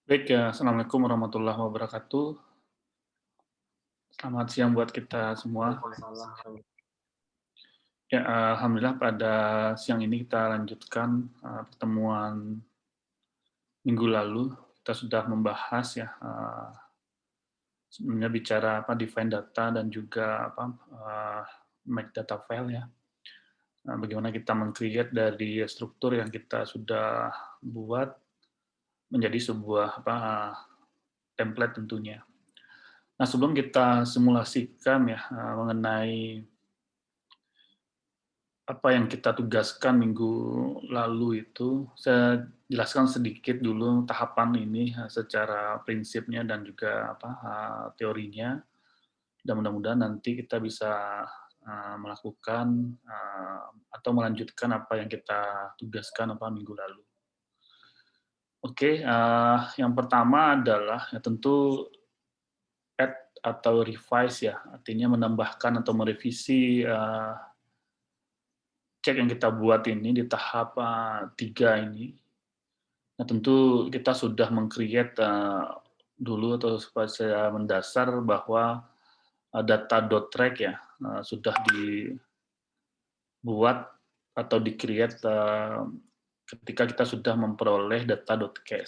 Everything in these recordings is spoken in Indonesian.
Baik ya, Assalamualaikum warahmatullahi wabarakatuh. Selamat siang buat kita semua. Waalaikumsalam. Ya, alhamdulillah pada siang ini kita lanjutkan pertemuan minggu lalu. Kita sudah membahas ya, sebenarnya bicara apa define data dan juga apa make data file ya. Bagaimana kita meng-create dari struktur yang kita sudah buat menjadi sebuah apa template tentunya. Nah, sebelum kita simulasikan ya mengenai apa yang kita tugaskan minggu lalu itu, saya jelaskan sedikit dulu tahapan ini, secara prinsipnya dan juga apa, teorinya, dan mudah-mudahan nanti kita bisa, melakukan, atau melanjutkan apa yang kita tugaskan apa minggu lalu. Oke, yang pertama adalah ya tentu add atau revise ya, artinya menambahkan atau merevisi, cek yang kita buat ini di tahap, 3 ini. Nah, tentu kita sudah meng-create, dulu atau secara mendasar bahwa, data.track ya, sudah dibuat atau di-create, ketika kita sudah memperoleh data.cache.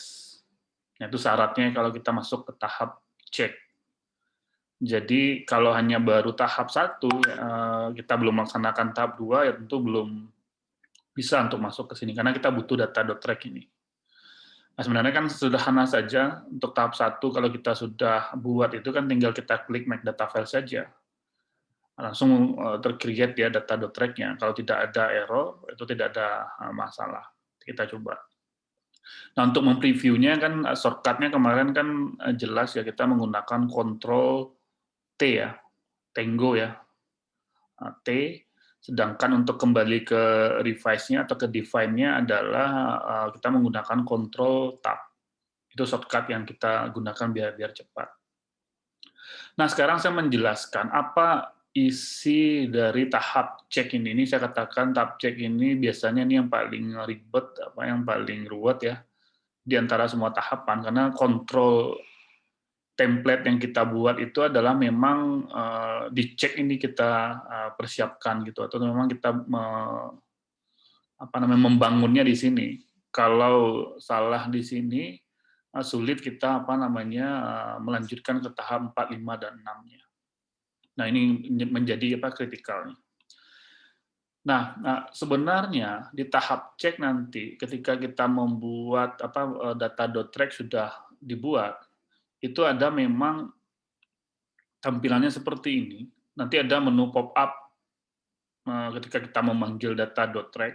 Nah, itu syaratnya kalau kita masuk ke tahap cek. Jadi kalau hanya baru tahap satu, kita belum melaksanakan tahap 2, ya tentu belum bisa untuk masuk ke sini, karena kita butuh data.track ini. Nah, sebenarnya kan sederhana saja untuk tahap satu kalau kita sudah buat itu kan tinggal kita klik make data file saja. Langsung, ter-create dia data.track-nya. Kalau tidak ada error, itu tidak ada, masalah. Kita coba. Nah, untuk mem-previewnya kan, shortcut-nya kemarin kan, jelas ya kita menggunakan Control T ya, Tango ya, T, sedangkan untuk kembali ke revise-nya atau ke define-nya adalah, kita menggunakan Control Tab. Itu shortcut yang kita gunakan biar biar cepat. Nah, sekarang saya menjelaskan apa isi dari tahap cek ini. Ini saya katakan tahap cek ini biasanya ini yang paling ribet, apa yang paling ruwet ya di antara semua tahapan karena kontrol template yang kita buat itu adalah memang dicek ini kita persiapkan gitu atau memang kita apa namanya membangunnya di sini. Kalau salah di sini sulit kita apa namanya melanjutkan ke tahap 4, 5 dan 6-nya. Nah, ini menjadi apa kritikal. Nah, sebenarnya di tahap cek nanti ketika kita membuat apa data.track sudah dibuat, itu ada memang tampilannya seperti ini. Nanti ada menu pop up ketika kita memanggil data.track.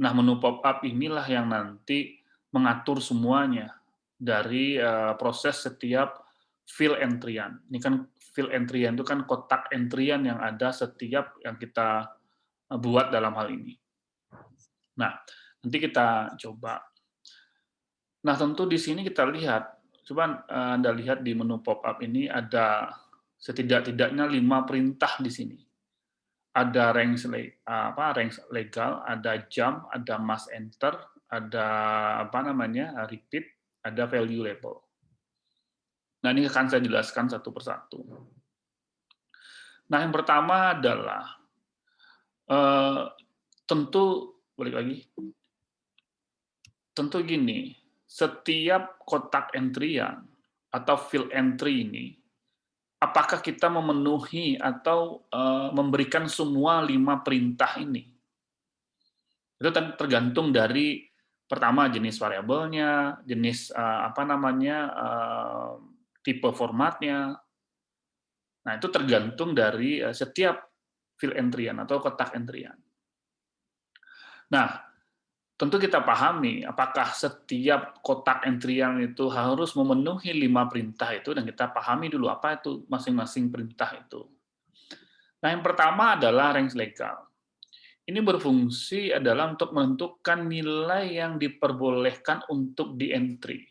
Nah, menu pop up inilah yang nanti mengatur semuanya dari proses setiap field entryan. Ini kan field entryan itu kan kotak entryan yang ada setiap yang kita buat dalam hal ini. Nah, nanti kita coba. Nah, tentu di sini kita lihat, coba Anda lihat di menu pop up ini ada setidak-tidaknya 5 perintah di sini. Ada range legal, ada jump, ada must enter, ada apa namanya, repeat, ada value label. Nah, ini akan saya jelaskan satu persatu. Nah, yang pertama adalah eh, tentu balik lagi, tentu gini, setiap kotak entryan atau field entry ini, apakah kita memenuhi atau memberikan semua 5 perintah ini? Itu tergantung dari pertama jenis variabelnya, jenis apa namanya tipe formatnya. Nah, itu tergantung dari setiap field entryan atau kotak entryan. Nah, tentu kita pahami apakah setiap kotak entryan itu harus memenuhi 5 perintah itu dan kita pahami dulu apa itu masing-masing perintah itu. Nah, yang pertama adalah range legal. Ini berfungsi adalah untuk menentukan nilai yang diperbolehkan untuk di-entry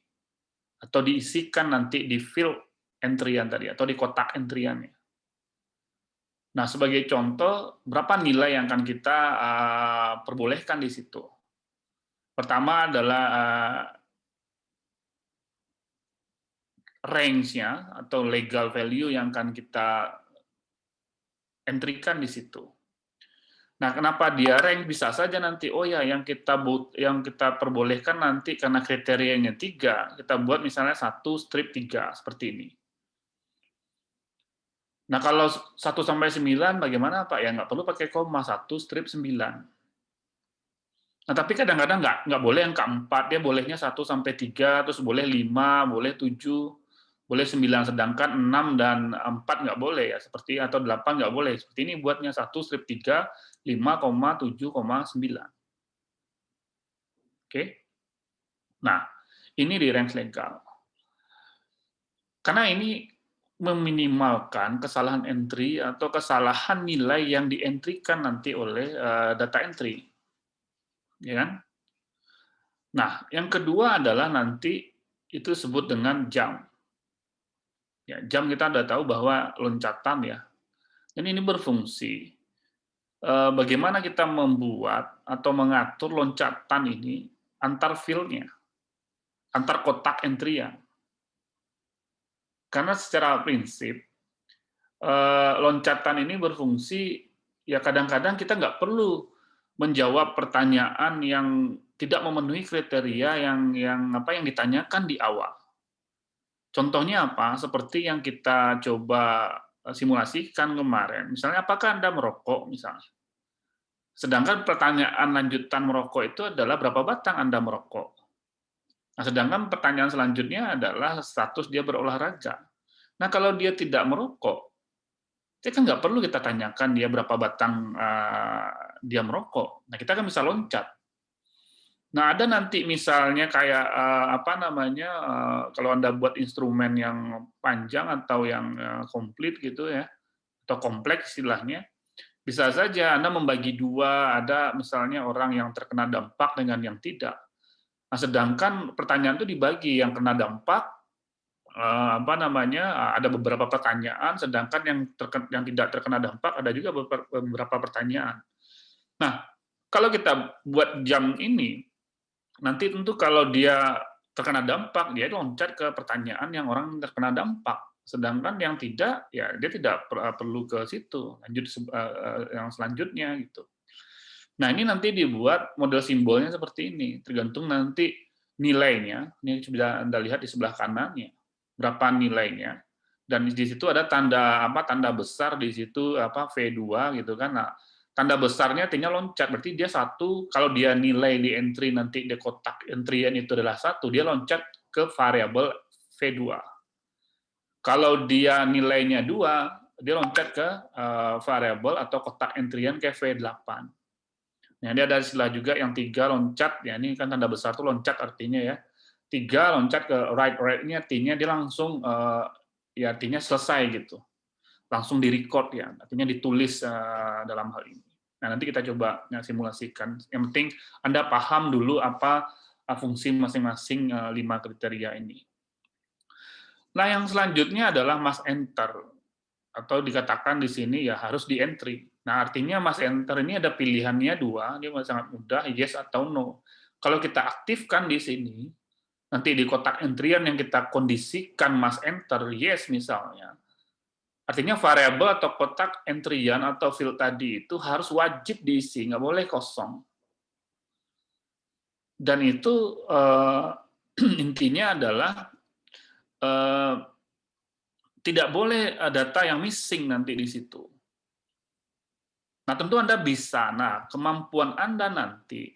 atau diisikan nanti di field entryan tadi atau di kotak entryan-nya. Nah, sebagai contoh, berapa nilai yang akan kita perbolehkan di situ? Pertama adalah range-nya atau legal value yang akan kita entry-kan di situ. Nah, kenapa dia rank? Bisa saja nanti, oh ya, yang kita perbolehkan nanti karena kriterianya 3, kita buat misalnya 1 strip 3 seperti ini. Nah, kalau 1 sampai 9 bagaimana, Pak? Ya nggak perlu pakai koma, 1 strip 9. Nah, tapi kadang-kadang nggak boleh yang keempat, dia bolehnya 1 sampai 3, terus boleh 5, boleh 7, boleh 9, sedangkan 6 dan 4 nggak boleh ya, seperti atau 8 nggak boleh. Seperti ini buatnya 1 strip 3, 5, 7,9. Oke. Nah, ini di range legal. Karena ini meminimalkan kesalahan entry atau kesalahan nilai yang di-entry-kan nanti oleh data entry. Ya kan? Nah, yang kedua adalah nanti itu disebut dengan jam. Ya, jam kita sudah tahu bahwa loncatan ya. Dan ini berfungsi. Bagaimana kita membuat atau mengatur loncatan ini antar field-nya, antar kotak entry-nya. Karena secara prinsip, loncatan ini berfungsi, ya kadang-kadang kita nggak perlu menjawab pertanyaan yang tidak memenuhi kriteria yang ditanyakan di awal. Contohnya apa? Seperti yang kita coba simulasikan kemarin. Misalnya, apakah Anda merokok? Misalnya. Sedangkan pertanyaan lanjutan merokok itu adalah berapa batang Anda merokok? Nah, sedangkan pertanyaan selanjutnya adalah status dia berolahraga. Nah, kalau dia tidak merokok, itu kan nggak perlu kita tanyakan dia berapa batang dia merokok. Nah, kita kan bisa loncat. Nah, ada nanti misalnya kayak kalau Anda buat instrumen yang panjang atau yang komplit gitu ya, atau kompleks istilahnya, bisa saja Anda membagi dua, ada misalnya orang yang terkena dampak dengan yang tidak. Nah, sedangkan pertanyaan itu dibagi, yang kena dampak ada beberapa pertanyaan, sedangkan yang tidak terkena dampak ada juga beberapa pertanyaan. Nah, kalau kita buat jam ini, nanti tentu kalau dia terkena dampak, dia loncat ke pertanyaan yang orang terkena dampak. Sedangkan yang tidak, ya dia tidak perlu ke situ, lanjut yang selanjutnya gitu. Nah, ini nanti dibuat model simbolnya seperti ini, tergantung nanti nilainya. Ini sudah Anda lihat di sebelah kanannya, berapa nilainya. Dan di situ ada tanda besar di situ V2 gitu kan. Nah, tanda besarnya artinya loncat, berarti dia satu, kalau dia nilai di entry nanti di kotak entryan itu adalah satu, dia loncat ke variabel V2. Kalau dia nilainya 2, dia loncat ke variabel atau kotak entryan ke V8. Nah, dia ada istilah juga yang 3 loncat, ya ini kan tanda besar itu loncat artinya ya. 3 loncat ke right, ini artinya dia langsung ya artinya selesai gitu. Langsung di-record ya, artinya ditulis dalam hal ini. Nah, nanti kita coba simulasikan. Yang penting Anda paham dulu apa fungsi masing-masing 5 kriteria ini. Nah, yang selanjutnya adalah must enter, atau dikatakan di sini ya harus di-entry. Nah, artinya must enter ini ada pilihannya 2, dia sangat mudah, yes atau no. Kalau kita aktifkan di sini, nanti di kotak entryan yang kita kondisikan must enter, yes misalnya, artinya variabel atau kotak entryan atau field tadi itu harus wajib diisi, nggak boleh kosong. Dan itu intinya adalah tidak boleh data yang missing nanti di situ. Nah, tentu Anda bisa. Nah, kemampuan Anda nanti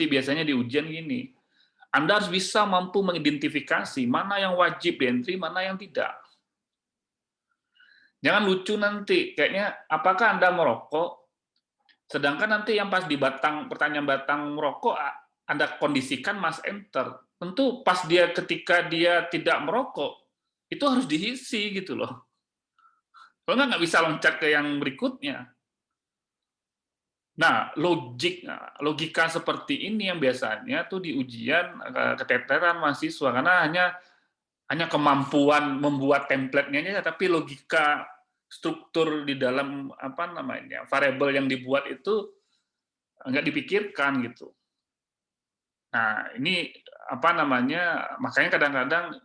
biasanya di ujian gini, Anda harus bisa mampu mengidentifikasi mana yang wajib di-entry, mana yang tidak. Jangan lucu nanti, kayaknya apakah Anda merokok, sedangkan nanti yang pas di pertanyaan batang merokok, Anda kondisikan must enter. Tentu pas ketika dia tidak merokok, itu harus diisi gitu loh. Kalau nggak bisa loncat ke yang berikutnya. Nah, logika seperti ini yang biasanya tuh di ujian keteteran mahasiswa karena hanya kemampuan membuat template-nya, tapi logika struktur di dalam variabel yang dibuat itu nggak dipikirkan gitu. Nah, ini apa namanya, makanya kadang-kadang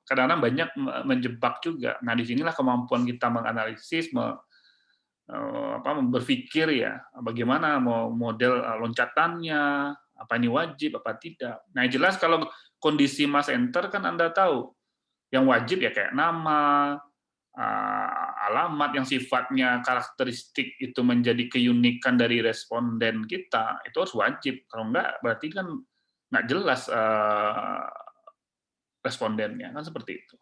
kadang-kadang banyak menjebak juga. Nah, disinilah kemampuan kita menganalisis, berpikir ya, bagaimana mau model loncatannya, apa ini wajib, apa tidak. Nah, jelas kalau kondisi mass enter kan Anda tahu, yang wajib ya kayak nama, alamat yang sifatnya karakteristik itu menjadi keunikan dari responden kita, itu harus wajib. Kalau enggak, berarti kan nggak jelas respondennya, kan seperti itu.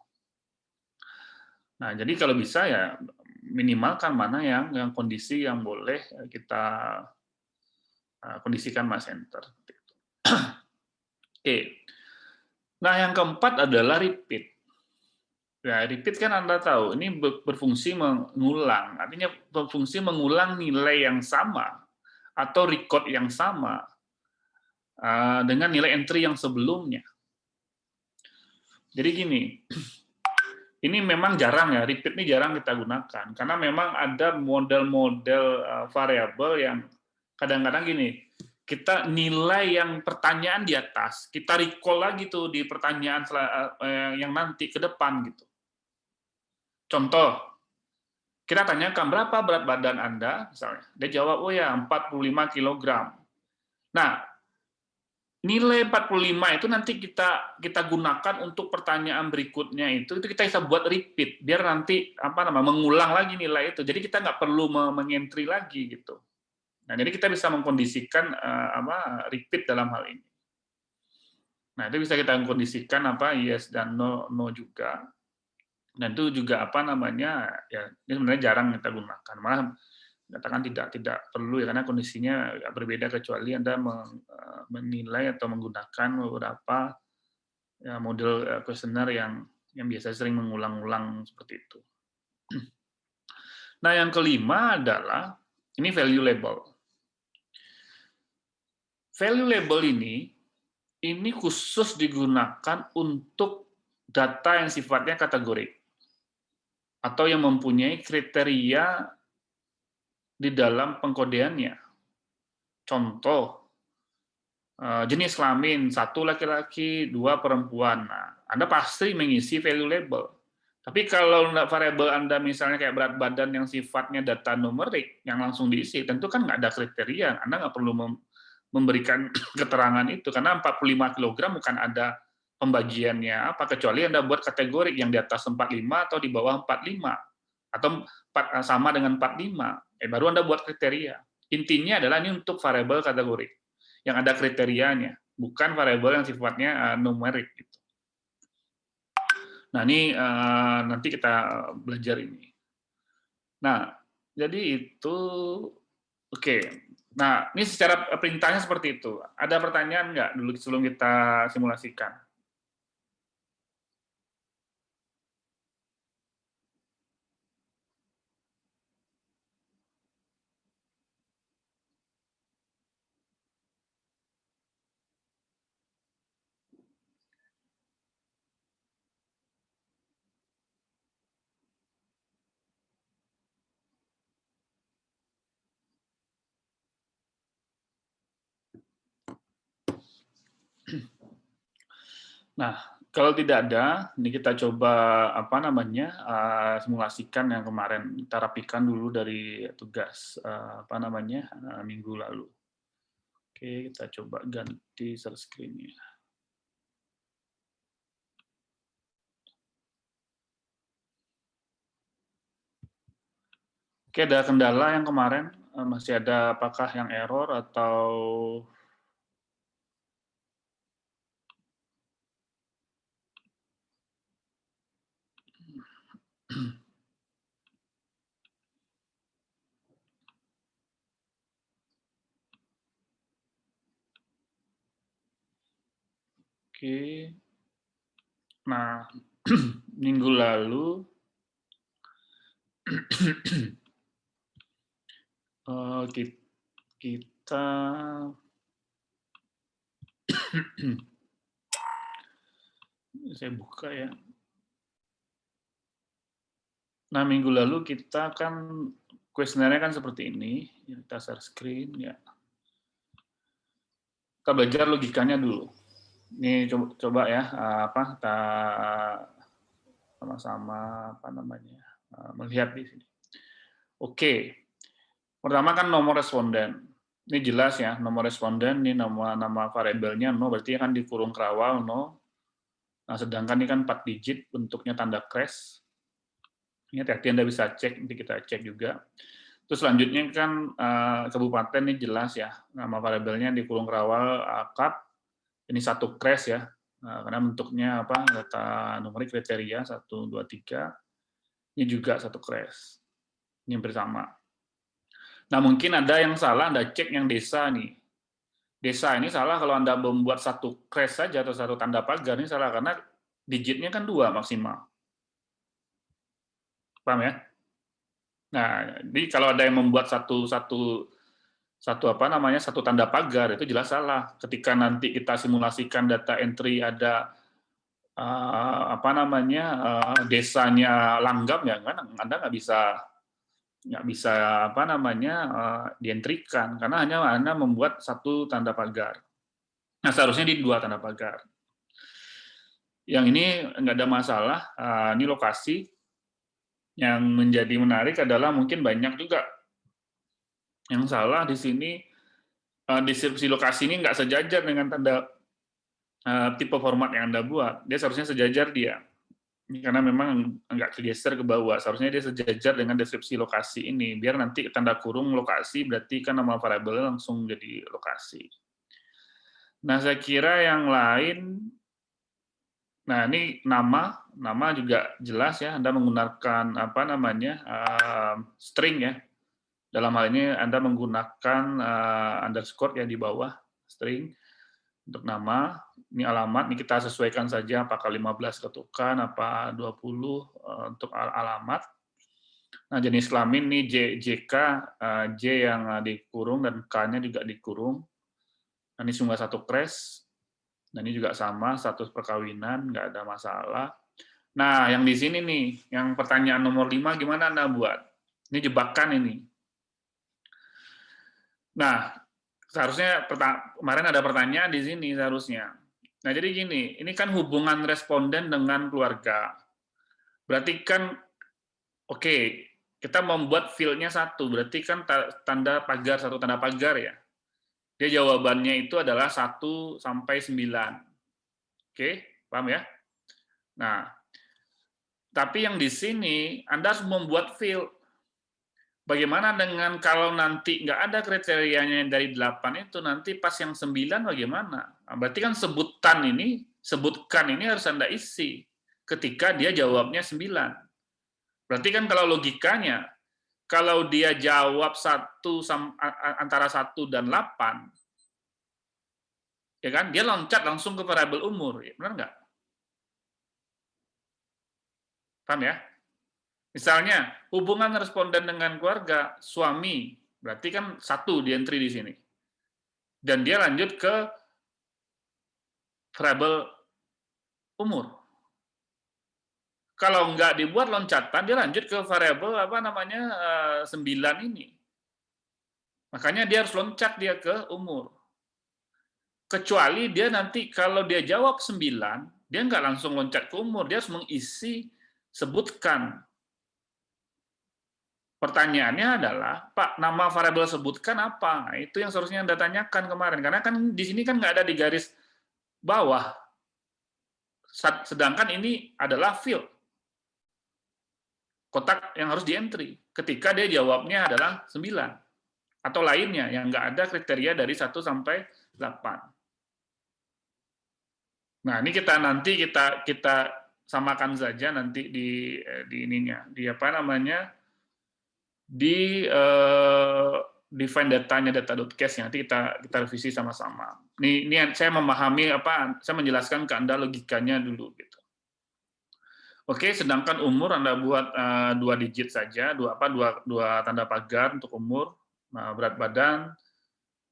Nah, jadi kalau bisa ya minimalkan mana yang kondisi yang boleh kita kondisikan mass enter. Oke. Nah, yang keempat adalah repeat. Ya, repeat kan Anda tahu, ini berfungsi mengulang. Artinya berfungsi mengulang nilai yang sama atau record yang sama dengan nilai entry yang sebelumnya. Jadi gini, ini memang jarang ya, repeat ini jarang kita gunakan, karena memang ada model-model variabel yang kadang-kadang gini, kita nilai yang pertanyaan di atas, kita recall lagi tuh di pertanyaan yang nanti ke depan gitu. Contoh, kita tanyakan berapa berat badan Anda, misalnya. Dia jawab, oh ya 45 kg. Nah, nilai 45 itu nanti kita gunakan untuk pertanyaan berikutnya itu kita bisa buat repeat, biar nanti mengulang lagi nilai itu. Jadi kita nggak perlu mengentry lagi gitu. Nah, jadi kita bisa mengkondisikan repeat dalam hal ini. Nah, itu bisa kita kondisikan yes dan no juga. Dan itu juga ya ini sebenarnya jarang kita gunakan. Malah katakan tidak perlu ya, karena kondisinya berbeda kecuali Anda menilai atau menggunakan beberapa ya, model kuesioner yang biasa sering mengulang-ulang seperti itu. Nah, yang kelima adalah ini value label. Value label ini khusus digunakan untuk data yang sifatnya kategorik atau yang mempunyai kriteria di dalam pengkodeannya. Contoh, jenis kelamin, 1 laki-laki, 2 perempuan. Nah, Anda pasti mengisi value label. Tapi kalau variabel Anda misalnya kayak berat badan yang sifatnya data numerik, yang langsung diisi, tentu kan nggak ada kriteria. Anda nggak perlu memberikan keterangan itu, karena 45 kg bukan ada pembagiannya apa, kecuali Anda buat kategori yang di atas 45 atau di bawah 45, atau sama dengan 45, baru Anda buat kriteria. Intinya adalah ini untuk variabel kategori yang ada kriterianya, bukan variabel yang sifatnya numerik. Gitu. Nah, ini nanti kita belajar ini. Nah, jadi itu oke. Nah, ini secara perintahnya seperti itu. Ada pertanyaan nggak dulu sebelum kita simulasikan? Nah, kalau tidak ada, ini kita coba simulasikan yang kemarin kita rapikan dulu dari tugas minggu lalu. Oke, kita coba ganti share screen-nya. Oke, ada kendala yang kemarin masih ada, apakah yang error atau oke. Nah, minggu lalu kita saya buka ya. Nah, minggu lalu kita kan kuesionernya kan seperti ini, kita share screen ya. Kita belajar logikanya dulu. Ini coba ya, kita sama-sama melihat di sini. Oke, pertama kan nomor responden. Ini jelas ya, nomor responden, ini nama variabelnya 0, berarti akan dikurung kerawal 0. Nah, sedangkan ini kan 4 digit, bentuknya tanda crash. Ini hati-hati Anda bisa cek, nanti kita cek juga. Terus selanjutnya kan kabupaten ini jelas ya, nama variabelnya dikurung kerawal cup, ini satu crash ya, karena bentuknya data numerik kriteria 1, 2, 3, ini juga satu crash. Ini bersama. Nah, mungkin ada yang salah, Anda cek yang desa nih. Desa ini salah kalau Anda membuat satu crash saja atau satu tanda pagar, ini salah karena digitnya kan 2 maksimal. Paham ya? Nah, jadi kalau ada yang membuat satu tanda pagar, itu jelas salah. Ketika nanti kita simulasikan data entry ada desanya langgam, ya kan Anda nggak bisa dientrikan karena hanya Anda membuat satu tanda pagar. Nah, seharusnya di 2 tanda pagar. Yang ini nggak ada masalah. Ini lokasi. Yang menjadi menarik adalah mungkin banyak juga yang salah di sini. Deskripsi lokasi ini nggak sejajar dengan tanda tipe format yang Anda buat. Dia seharusnya sejajar dia. Karena memang nggak kegeser ke bawah, seharusnya dia sejajar dengan deskripsi lokasi ini, biar nanti tanda kurung lokasi, berarti kan nama variabelnya langsung jadi lokasi. Nah, saya kira yang lain, nah ini nama juga jelas ya, Anda menggunakan string ya, dalam hal ini Anda menggunakan underscore ya di bawah, string, untuk nama, ini alamat, ini kita sesuaikan saja apakah 15 ketukan, apa 20 untuk alamat. Nah, jenis kelamin ini JK, J yang dikurung dan K-nya juga dikurung. Nah, ini semua satu crash, dan ini juga sama, status perkawinan, nggak ada masalah. Nah, yang di sini nih, yang pertanyaan nomor 5, gimana Anda buat? Ini jebakan ini. Nah, seharusnya kemarin ada pertanyaan di sini seharusnya. Nah, jadi gini, ini kan hubungan responden dengan keluarga. Berarti kan, oke, kita membuat field-nya satu, berarti kan tanda pagar, satu tanda pagar ya. Dia jawabannya itu adalah 1 sampai 9. Oke, paham ya? Nah, tapi yang di sini, Anda harus membuat field. Bagaimana dengan kalau nanti nggak ada kriterianya dari 8 itu, nanti pas yang 9 bagaimana? Nah, berarti kan sebutkan ini harus Anda isi ketika dia jawabnya 9. Berarti kan kalau logikanya, kalau dia jawab antara 1 dan 8, ya kan, dia loncat langsung ke variabel umur, ya, benar nggak? Paham ya? Misalnya, hubungan responden dengan keluarga, suami, berarti kan 1 di entry di sini. Dan dia lanjut ke variabel umur. Kalau nggak dibuat loncatan, dia lanjut ke variabel 9 ini. Makanya dia harus loncat dia ke umur. Kecuali dia nanti kalau dia jawab 9, dia nggak langsung loncat ke umur, dia harus mengisi sebutkan. Pertanyaannya adalah, Pak, nama variabel sebutkan apa? Nah, itu yang seharusnya Anda tanyakan kemarin, karena kan di sini kan nggak ada di garis bawah. Sedangkan ini adalah field. Kotak yang harus di-entry. Ketika dia jawabnya adalah 9. Atau lainnya, yang nggak ada kriteria dari 1 sampai 8. Nah, ini kita samakan saja nanti di ininya, di define datanya data.case, nanti kita revisi sama-sama. Ini saya memahami saya menjelaskan ke Anda logikanya dulu gitu. Oke, sedangkan umur Anda buat 2 digit saja, dua tanda pagar untuk umur. Nah, berat badan,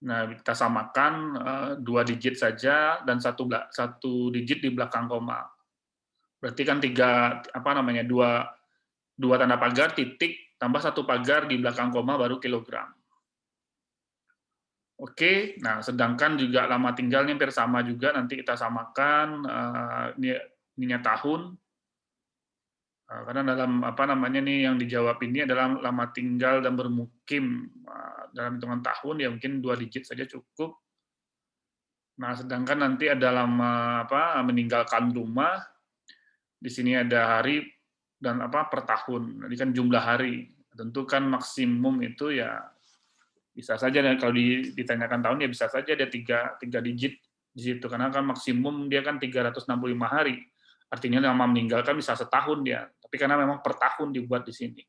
nah kita samakan 2 digit saja dan satu digit di belakang koma. Berarti kan dua tanda pagar titik tambah 1 pagar di belakang koma baru kilogram. Oke, nah sedangkan juga lama tinggalnya hampir sama juga, nanti kita samakan, ininya tahun, karena dalam apa namanya nih yang dijawab ini adalah lama tinggal dan bermukim dalam hitungan tahun, ya mungkin 2 digit saja cukup. Nah, sedangkan nanti ada lama apa meninggalkan rumah, di sini ada hari dan apa per tahun. Ini kan jumlah hari. Tentu kan maksimum itu ya bisa saja, dan kalau ditanyakan tahun ya bisa saja ada tiga digit di situ, karena kan maksimum dia kan 365 hari. Artinya lama meninggalkan bisa setahun dia, tapi karena memang per tahun dibuat di sini.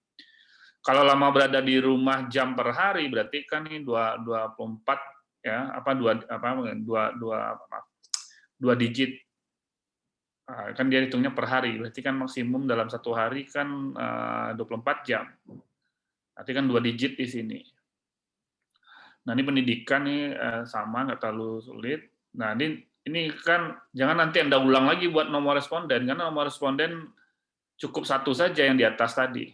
Kalau lama berada di rumah jam per hari berarti kan ini 24 ya, apa dua digit. Kan dia hitungnya per hari, berarti kan maksimum dalam satu hari kan 24 jam. Berarti kan 2 digit di sini. Nah, ini pendidikan nih sama, nggak terlalu sulit. Nah, ini kan jangan nanti Anda ulang lagi buat nomor responden, karena nomor responden cukup satu saja yang di atas tadi.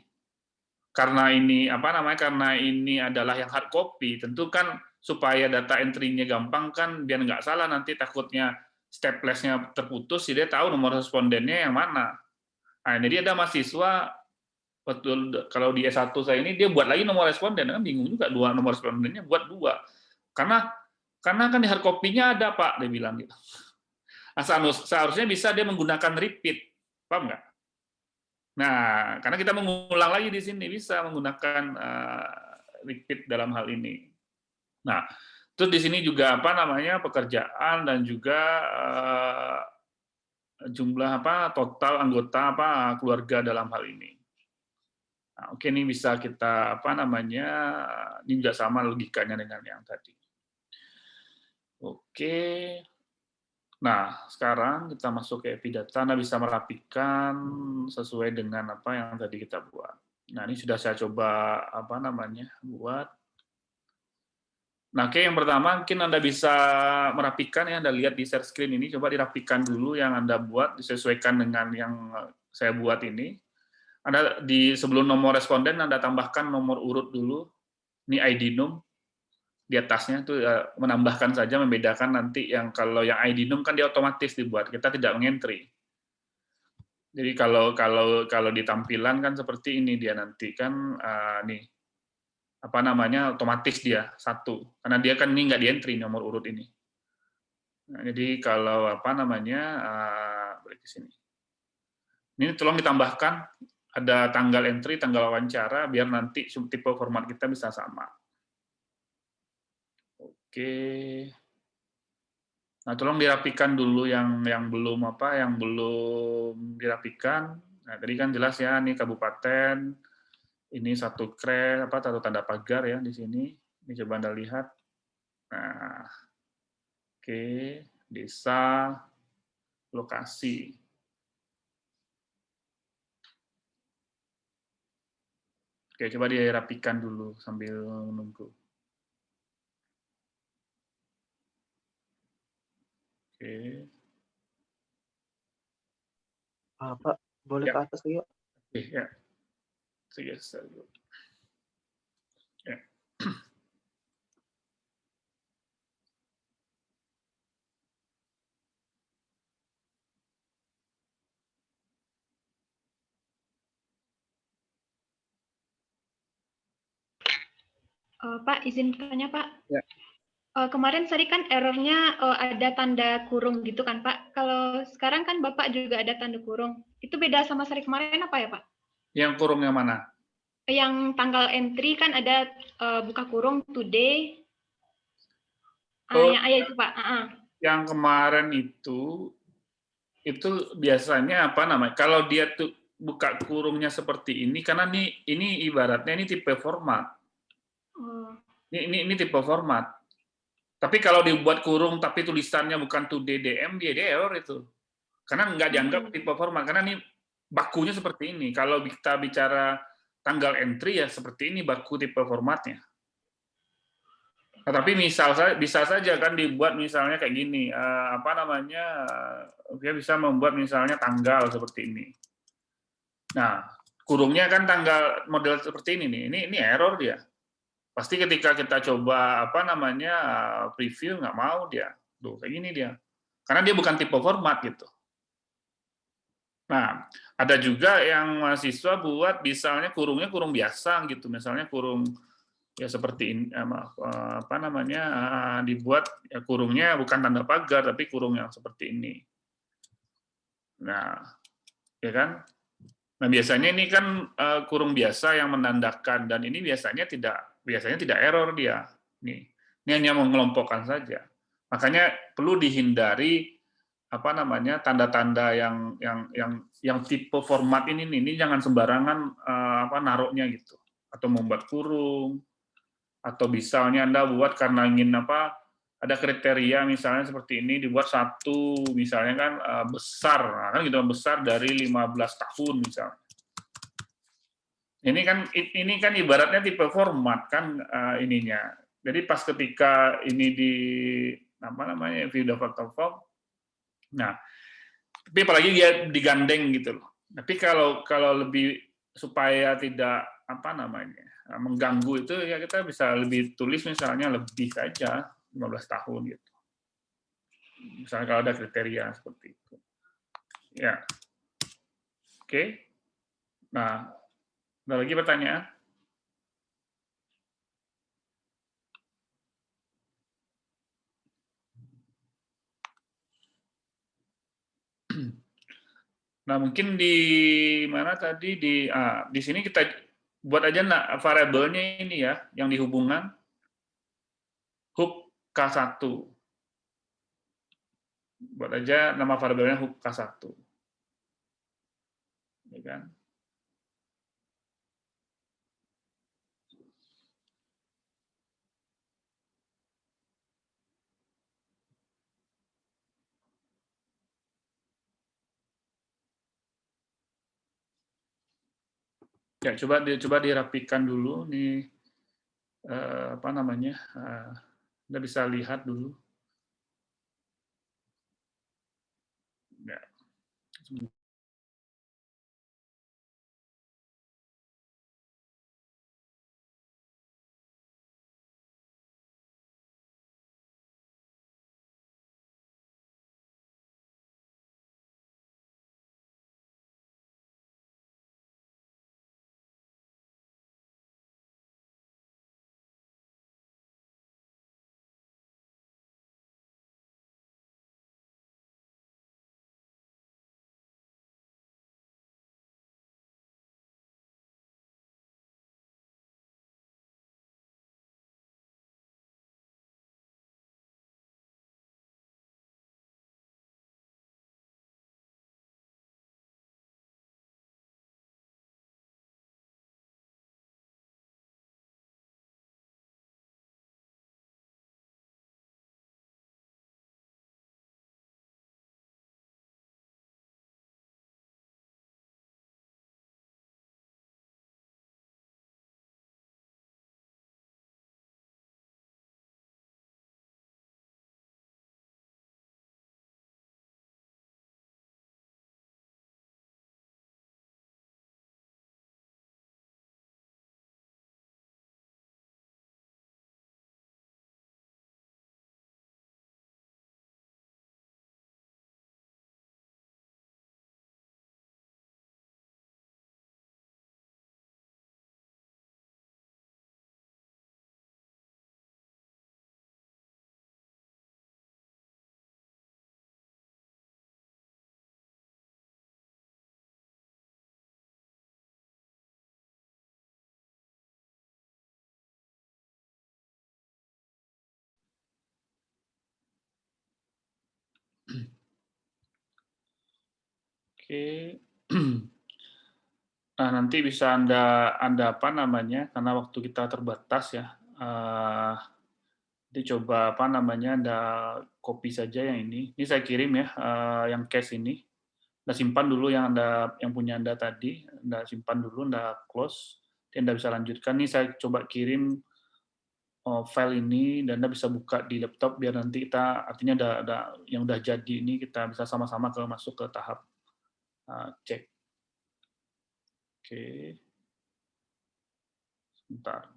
Karena ini apa namanya? Karena ini adalah yang hard copy, tentu kan supaya data entry-nya gampang kan, biar nggak salah nanti takutnya step-nya terputus, jadi dia tahu nomor respondennya yang mana. Nah, ini dia ada mahasiswa betul, kalau di S1 saya ini dia buat lagi nomor responden, kan bingung juga, dua nomor respondennya buat dua. Karena kan di hard copy-nya ada, Pak, dia bilang gitu. Nah, seharusnya bisa dia menggunakan repeat, paham nggak? Nah, karena kita mengulang lagi di sini, bisa menggunakan repeat dalam hal ini. Nah, terus di sini juga apa namanya pekerjaan dan juga jumlah apa total anggota apa keluarga dalam hal ini. Nah, oke, ini bisa kita apa namanya, ini juga sama logikanya dengan yang tadi. Oke. Nah, sekarang kita masuk ke Epidata. Anda bisa merapikan sesuai dengan apa yang tadi kita buat. Nah, ini sudah saya coba apa namanya buat. Nah, oke, yang pertama mungkin Anda bisa merapikan ya. Anda lihat di share screen ini, coba dirapikan dulu yang Anda buat, disesuaikan dengan yang saya buat ini. Anda sebelum nomor responden Anda tambahkan nomor urut dulu. Ini ID num di atasnya itu menambahkan saja, membedakan nanti yang kalau yang ID num kan dia otomatis dibuat, kita tidak mengentry. Jadi kalau di tampilan kan seperti ini dia nanti kan nih apa namanya otomatis dia satu, karena dia kan ini nggak di entry nomor urut ini. Nah, jadi kalau apa namanya balik ke sini. Ini tolong ditambahkan ada tanggal entry, tanggal wawancara, biar nanti tipe format kita bisa sama. Oke. Nah, tolong dirapikan dulu yang belum dirapikan. Nah, tadi kan jelas ya, ini kabupaten, ini satu satu tanda pagar ya di sini. Ini coba Anda lihat. Nah, oke, desa, lokasi. Oke, coba dirapikan dulu sambil menunggu. Oke. Pak, boleh ke atas yuk. Oke, ya. Segeser dulu. Ya. Pak, izin tanya, Pak. Ya. Kemarin tadi kan errornya ada tanda kurung gitu kan, Pak. Kalau sekarang kan Bapak juga ada tanda kurung. Itu beda sama seri kemarin apa ya, Pak? Yang kurung yang mana? Yang tanggal entry kan ada buka kurung today. Yang itu, Pak. Yang kemarin itu biasanya apa namanya? Kalau dia tuh buka kurungnya seperti ini, karena ini ibaratnya ini tipe format. Ini tipe format. Tapi kalau dibuat kurung tapi tulisannya bukan today DM, dia error itu. Karena nggak dianggap tipe format, karena ini bakunya seperti ini. Kalau kita bicara tanggal entry ya seperti ini baku tipe formatnya. Nah, tapi bisa saja kan dibuat misalnya kayak gini, apa namanya, dia bisa membuat misalnya tanggal seperti ini. Nah, kurungnya kan tanggal model seperti ini nih, ini error dia. Pasti ketika kita coba preview nggak mau dia, tuh kayak gini dia, karena dia bukan tipe format gitu. Nah, ada juga yang mahasiswa buat misalnya kurungnya kurung biasa gitu, misalnya kurung ya seperti ini, dibuat ya kurungnya bukan tanda pagar tapi kurung yang seperti ini. Nah, ya kan? Nah, biasanya ini kan kurung biasa yang menandakan, dan ini biasanya tidak error dia. Ini hanya mengelompokkan saja. Makanya perlu dihindari tanda-tanda yang tipe format ini jangan sembarangan naruhnya gitu, atau membuat kurung, atau misalnya Anda buat karena ingin ada kriteria misalnya seperti ini, dibuat satu misalnya kan besar, nah, kan gitu, besar dari 15 tahun misalnya. Ini kan ibaratnya tipe format kan ininya. Jadi pas ketika ini di view data form, nah tapi apalagi dia digandeng gitu loh. Tapi kalau lebih supaya tidak mengganggu itu ya kita bisa lebih tulis misalnya lebih saja 15 tahun gitu. Misalnya kalau ada kriteria seperti itu. Ya. Oke. Nah, ada lagi pertanyaan? Nah, mungkin di mana tadi di sini kita buat aja variabelnya ini ya, yang dihubungan hub K1. Buat aja nama variabelnya hub K1. Ya kan? Ya, coba dirapikan dulu nih Anda bisa lihat dulu. Ya. Oke. Nah, nanti bisa Anda karena waktu kita terbatas ya. Jadi coba Anda copy saja yang ini. Ini saya kirim ya, yang case ini. Anda simpan dulu yang punya Anda tadi. Anda simpan dulu, Anda close. Nanti Anda bisa lanjutkan. Ini saya coba kirim file ini, dan Anda bisa buka di laptop biar nanti kita artinya ada yang udah jadi ini kita bisa sama-sama masuk ke tahap cek. Oke. Sebentar.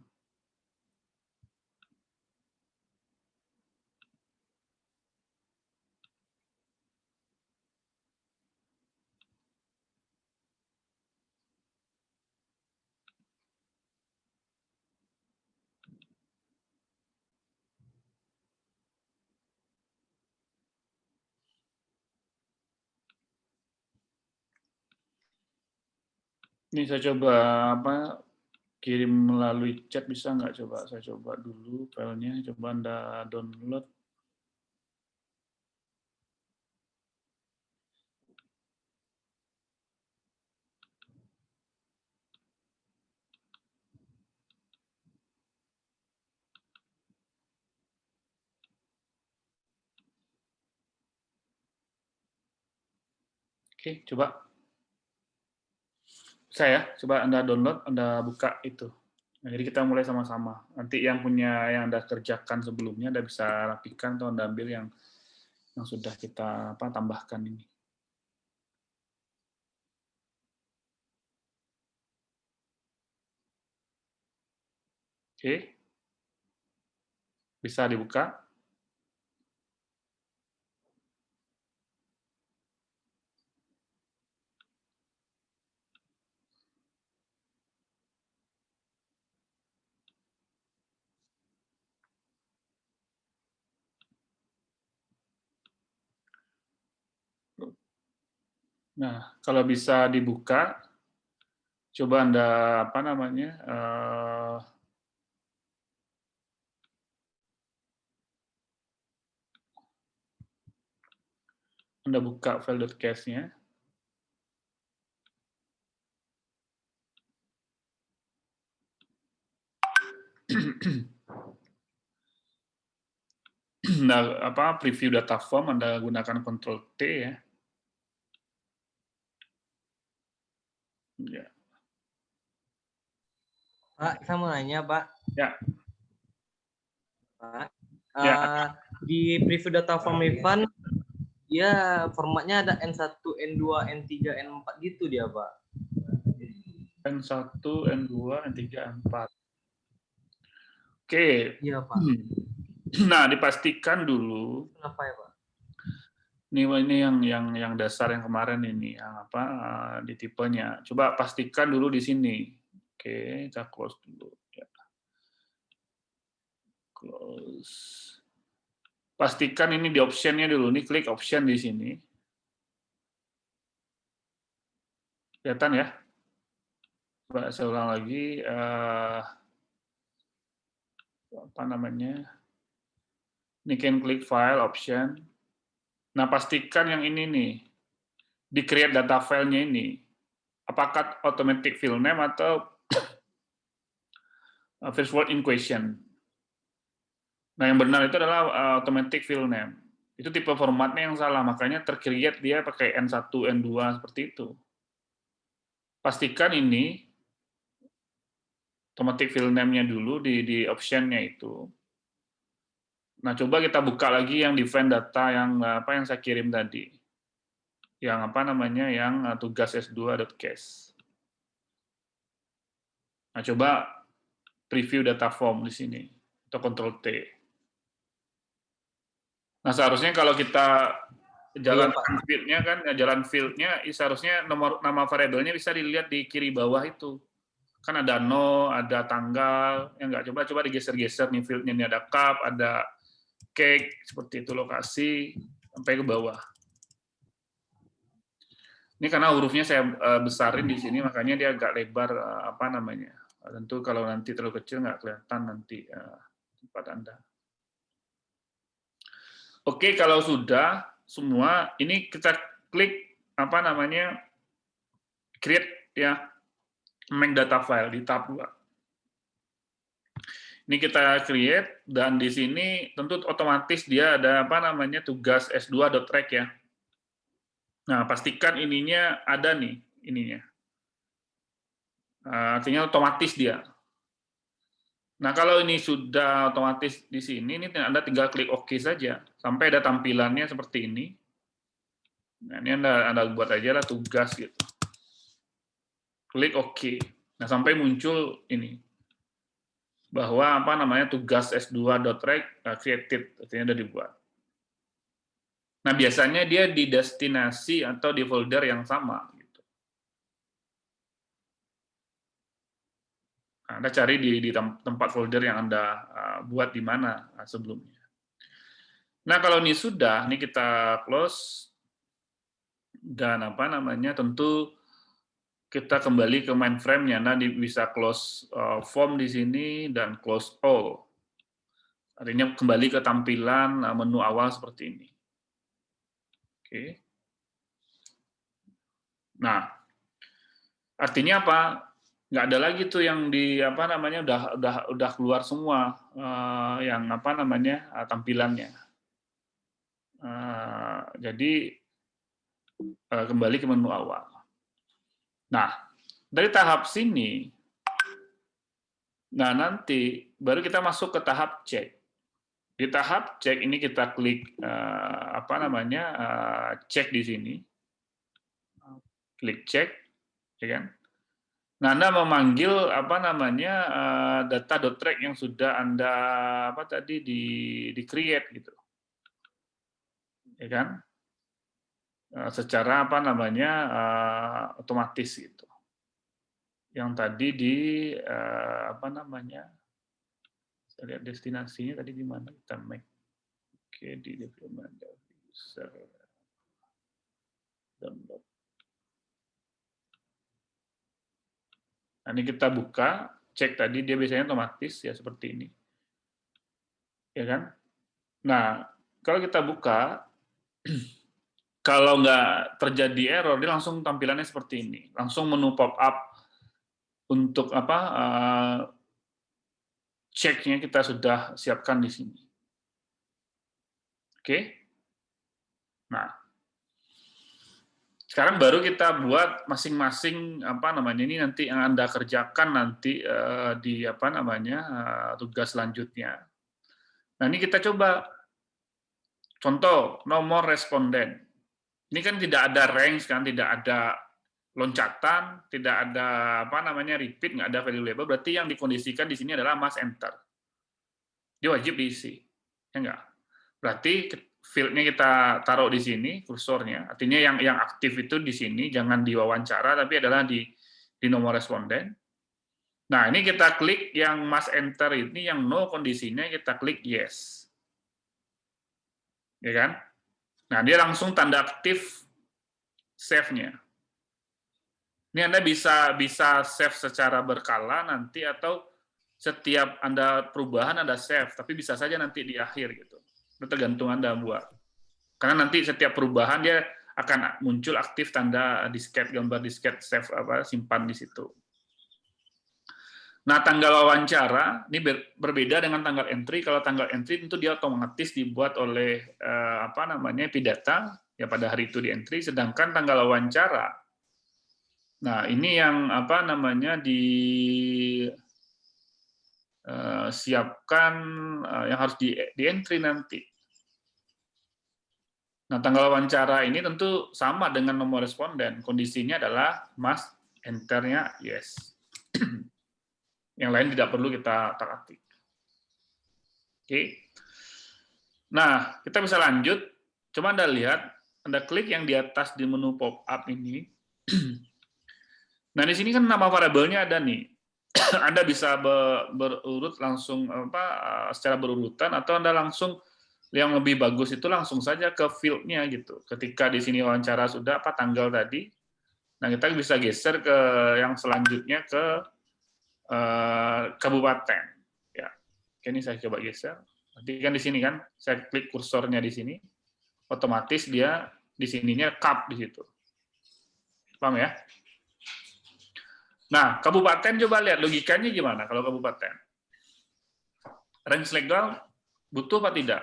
Ini saya coba kirim melalui chat, bisa nggak? Coba saya coba dulu filenya, coba Anda download. Oke, coba. Saya coba Anda download, Anda buka itu. Nah, jadi kita mulai sama-sama. Nanti yang punya yang Anda kerjakan sebelumnya Anda bisa rapikan atau Anda ambil yang sudah kita tambahkan ini. Oke. Bisa dibuka. Nah, kalau bisa dibuka, coba Anda Anda buka file.cast-nya. Nah, preview data form Anda gunakan Ctrl T ya. Ya. Pak, saya mau nanya, Pak. Ya. Pak, Ya. di preview data form refund, dia formatnya ada N1, N2, N3, N4 gitu dia, Pak. N1, N2, N3, N4. Oke. Iya, Pak. Nah, dipastikan dulu. Kenapa ya, Pak? Ini yang dasar yang kemarin ini, yang di tipenya. Coba pastikan dulu di sini. Oke, kita close dulu. Ya. Close. Pastikan ini di option-nya dulu. Ini klik option di sini. Kelihatan ya? Coba saya ulang lagi. Ini kan klik file option. Nah, pastikan yang ini nih. Di create data file-nya ini. Apakah automatic field name atau first word in question. Nah, yang benar itu adalah automatic field name. Itu tipe formatnya yang salah, makanya tercreate dia pakai N1, N2 seperti itu. Pastikan ini automatic field name-nya dulu di option-nya itu. Nah, coba kita buka lagi yang define data yang saya kirim tadi. Yang yang tugas s2.case. Nah, coba preview data form di sini atau Ctrl T. Nah, seharusnya kalau kita jalan field-nya kan, jalan field-nya seharusnya nama variabelnya bisa dilihat di kiri bawah itu. Kan ada no, ada tanggal, ya nggak, coba digeser-geser nih field-nya, ini ada cup, ada cake, seperti itu lokasi, sampai ke bawah. Ini karena hurufnya saya besarin di sini, makanya dia agak lebar, tentu kalau nanti terlalu kecil nggak kelihatan nanti tempat Anda. Oke, kalau sudah semua, ini kita klik create ya, make data file di tab 2. Ini kita create, dan di sini tentu otomatis dia ada tugas s2.rec ya. Nah, pastikan ininya ada nih, ininya. Artinya otomatis dia. Nah, kalau ini sudah otomatis di sini, ini Anda tinggal klik OK saja, sampai ada tampilannya seperti ini. Nah, ini Anda buat aja lah tugas gitu. Klik OK. Nah, sampai muncul ini. Bahwa tugas s2.rec created, artinya sudah dibuat. Nah, biasanya dia di destinasi atau di folder yang sama. Gitu. Nah, Anda cari di tempat folder yang Anda buat di mana sebelumnya. Nah, kalau ini sudah, ini kita close, dan tentu kita kembali ke mainframe-nya. Nah, bisa close form di sini dan close all. Artinya kembali ke tampilan menu awal seperti ini. Oke. Nah, artinya apa? Nggak ada lagi tuh yang di apa namanya udah keluar semua yang apa namanya tampilannya. Jadi kembali ke menu awal. Nah, dari tahap sini, nah nanti baru kita masuk ke tahap cek. Di tahap cek ini kita klik apa namanya cek di sini, klik cek, ya kan? Nah, Anda memanggil apa namanya data.track yang sudah Anda apa tadi di create gitu, ya kan? Secara apa namanya otomatis gitu. Yang tadi di apa namanya? Saya lihat destinasinya tadi di mana kita make. Oke, di development user download. Nah, ini kita buka, cek tadi dia biasanya otomatis ya seperti ini. Ya kan? Nah, kalau kita buka kalau nggak terjadi error, dia langsung tampilannya seperti ini. Langsung menu pop up untuk apa ceknya kita sudah siapkan di sini. Oke? Nah, sekarang baru kita buat masing-masing apa namanya ini nanti yang Anda kerjakan nanti di apa namanya tugas selanjutnya. Nah, ini kita coba contoh nomor responden. Ini kan tidak ada range kan, tidak ada loncatan, tidak ada apa namanya repeat, nggak ada value label. Berarti yang dikondisikan di sini adalah mas enter. Dia wajib diisi, ya enggak? Berarti field-nya kita taruh di sini kursornya, artinya yang aktif itu di sini, jangan di wawancara, tapi adalah di nomor responden. Nah, ini kita klik yang must enter ini, yang no kondisinya kita klik yes. Ya kan? Nah, dia langsung tanda aktif save-nya. Ini Anda bisa save secara berkala nanti, atau setiap Anda perubahan Anda save, tapi bisa saja nanti di akhir gitu. Itu tergantung Anda buat. Karena nanti setiap perubahan dia akan muncul aktif tanda disket, gambar disket save apa simpan di situ. Nah, tanggal wawancara ini berbeda dengan tanggal entry. Kalau tanggal entry tentu dia otomatis dibuat oleh apa namanya Pidata ya pada hari itu di entry, sedangkan tanggal wawancara, nah ini yang apa namanya siapkan yang harus di entry nanti. Nah, tanggal wawancara ini tentu sama dengan nomor responden. Kondisinya adalah mas enter-nya yes. Yang lain tidak perlu kita otak-atik. Oke. Nah, kita bisa lanjut. Coba Anda lihat, Anda klik yang di atas di menu pop-up ini. Nah, di sini kan nama variabelnya ada nih. Anda bisa berurut langsung secara berurutan, atau Anda langsung yang lebih bagus itu langsung saja ke field-nya gitu. Ketika di sini wawancara sudah apa tanggal tadi, nah kita bisa geser ke yang selanjutnya ke kabupaten. Ya, ini saya coba geser. Nanti kan di sini kan, saya klik kursornya di sini, otomatis dia di sininya kap di situ. Paham ya? Nah, kabupaten coba lihat logikanya gimana kalau kabupaten. Range legal butuh apa tidak?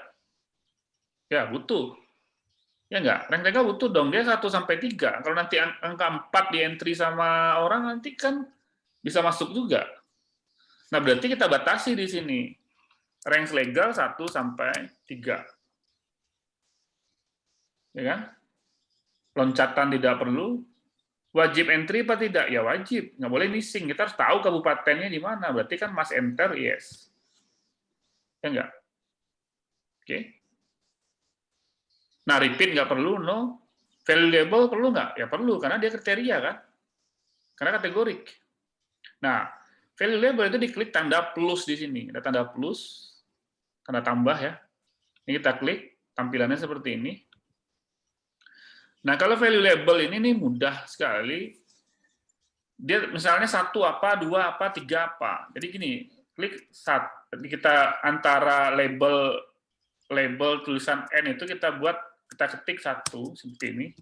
Ya, butuh. Ya enggak? Rank legal butuh dong. Dia 1 sampai 3. Kalau nanti angka 4 di entry sama orang, nanti kan bisa masuk juga. Nah, berarti kita batasi di sini. Rank legal 1 sampai 3. Ya kan? Loncatan tidak perlu. Wajib entry apa tidak? Ya wajib. Nggak boleh missing. Kita harus tahu kabupatennya di mana. Berarti kan must enter, yes. Ya enggak? Oke. Nah, repeat nggak perlu, no. Value label perlu nggak? Ya perlu, karena dia kriteria kan. Karena kategorik. Nah, value label itu diklik tanda plus di sini. Ada tanda plus, tanda tambah ya. Ini kita klik, tampilannya seperti ini. Nah, kalau value label ini nih mudah sekali. dia misalnya 1 apa, 2 apa, 3 apa. Jadi gini, klik kita antara label tulisan N itu kita ketik 1 seperti ini.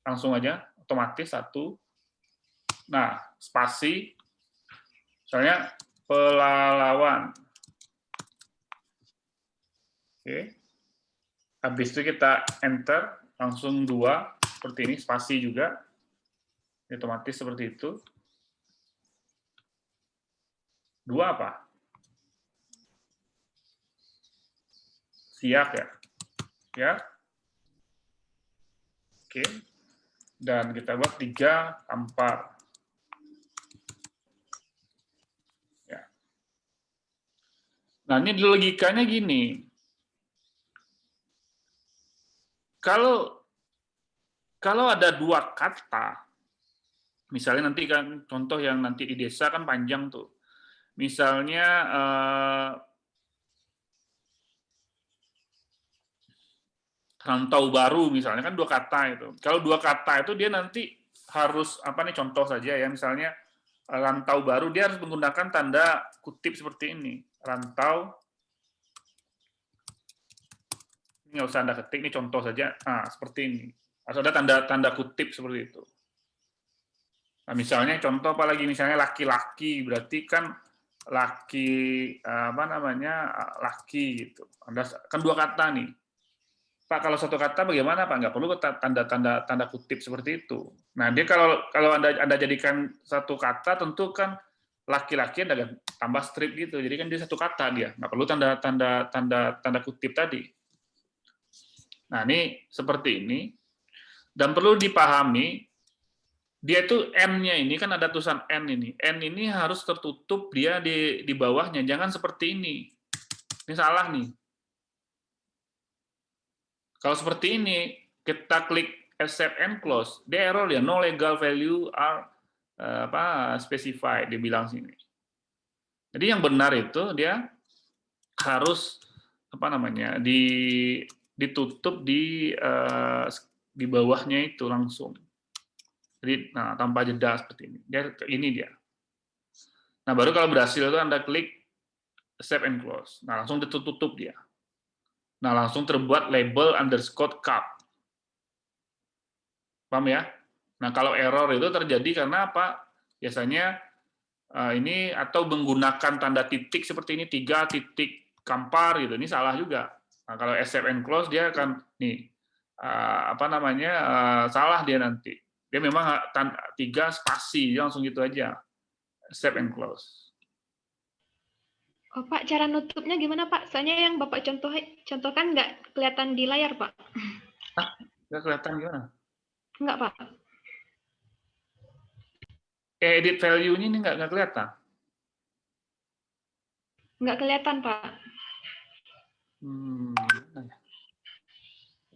Langsung aja otomatis 1. Nah, spasi misalnya pelalawan. Oke. Habis itu kita enter, langsung 2 seperti ini, spasi juga. Otomatis seperti itu. 2 apa? Siap ya? Ya. Oke. Dan kita buat 3 tampar. Ya. Nah, ini logikanya gini. Kalau ada 2 kata, misalnya nanti kan contoh yang nanti di desa kan panjang tuh. Misalnya rantau baru misalnya kan 2 kata itu. Kalau 2 kata itu dia nanti harus apa nih contoh saja ya, misalnya rantau baru dia harus menggunakan tanda kutip seperti ini. Rantau, ini nggak usah Anda ketik, ini contoh saja. Nah, seperti ini. Harus ada tanda kutip seperti itu. Nah, misalnya contoh apalagi misalnya laki-laki, berarti kan laki apa namanya laki gitu. Anda kan 2 kata nih. Pak, kalau 1 kata bagaimana Pak? Nggak perlu tanda kutip seperti itu. Nah, dia kalau Anda jadikan 1 kata, tentu kan laki-laki Anda tambah strip gitu. Jadi kan dia 1 kata dia, nggak perlu tanda kutip tadi. Nah, ini seperti ini. Dan perlu dipahami, dia itu N-nya ini kan ada tulisan N ini. N ini harus tertutup dia di bawahnya, jangan seperti ini. Ini salah nih. Kalau seperti ini, kita klik accept and close, dia error ya, no legal value are specified, dia bilang sini. Jadi yang benar itu dia harus apa namanya ditutup di bawahnya itu langsung. Jadi nah, tanpa jeda seperti ini. Ini dia. Nah baru kalau berhasil itu Anda klik accept and close. Nah langsung ditutup dia. Nah langsung terbuat label underscore cup. Paham ya? Nah, kalau error itu terjadi karena apa? Biasanya ini atau menggunakan tanda titik seperti ini, 3 titik kampar gitu. Ini salah juga. Nah, kalau accept and close dia akan nih apa namanya? Salah dia nanti. Dia memang 3 spasi, dia langsung gitu aja. Accept and close. Oh, Pak, cara nutupnya gimana, Pak? Soalnya yang Bapak contohkan nggak kelihatan di layar, Pak. Nggak kelihatan gimana? Nggak, Pak. Edit value-nya ini nggak kelihatan? Nggak kelihatan, Pak.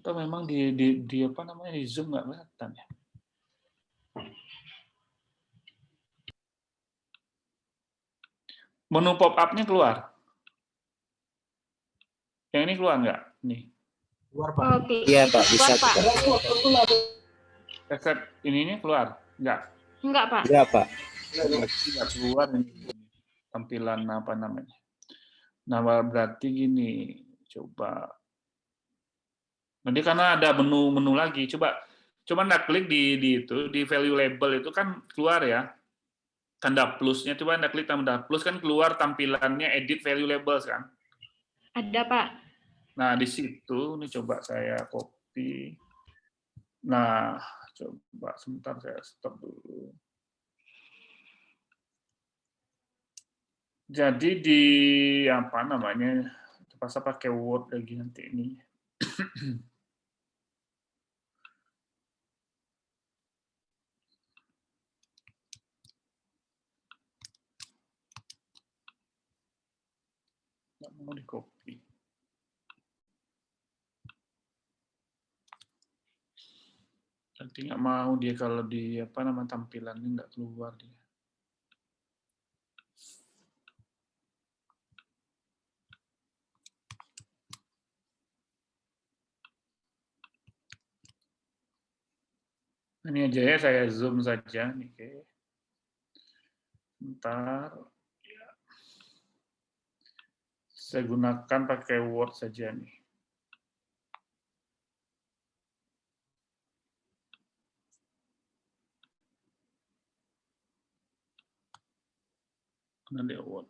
Atau memang di apa namanya di Zoom nggak kelihatan ya? Menu pop-up-nya keluar. Yang ini keluar nggak? Nih. Keluar, Pak. Oke. Iya, Pak, bisa. Pak. Accept ini keluar? Nggak? Enggak, Pak. Iya, Pak. Nggak keluar ini tampilan apa namanya. Nah, berarti gini, coba. Nanti karena ada menu lagi, coba Anda klik di itu, di value label itu kan keluar ya. Tanda plusnya, coba Anda klik tanda plus kan keluar tampilannya edit value labels kan. Ada, Pak. Nah, di situ, ini coba saya copy. Nah, coba sebentar saya stop dulu. Jadi di apa namanya? Terpaksa pakai Word lagi nanti ini. Nggak mau di copy. Nanti nggak mau dia kalau di apa nama tampilannya nggak keluar dia. Ini aja ya saya zoom saja nih. Oke. Bentar. Saya gunakan pakai Word saja nih. Nanti Word.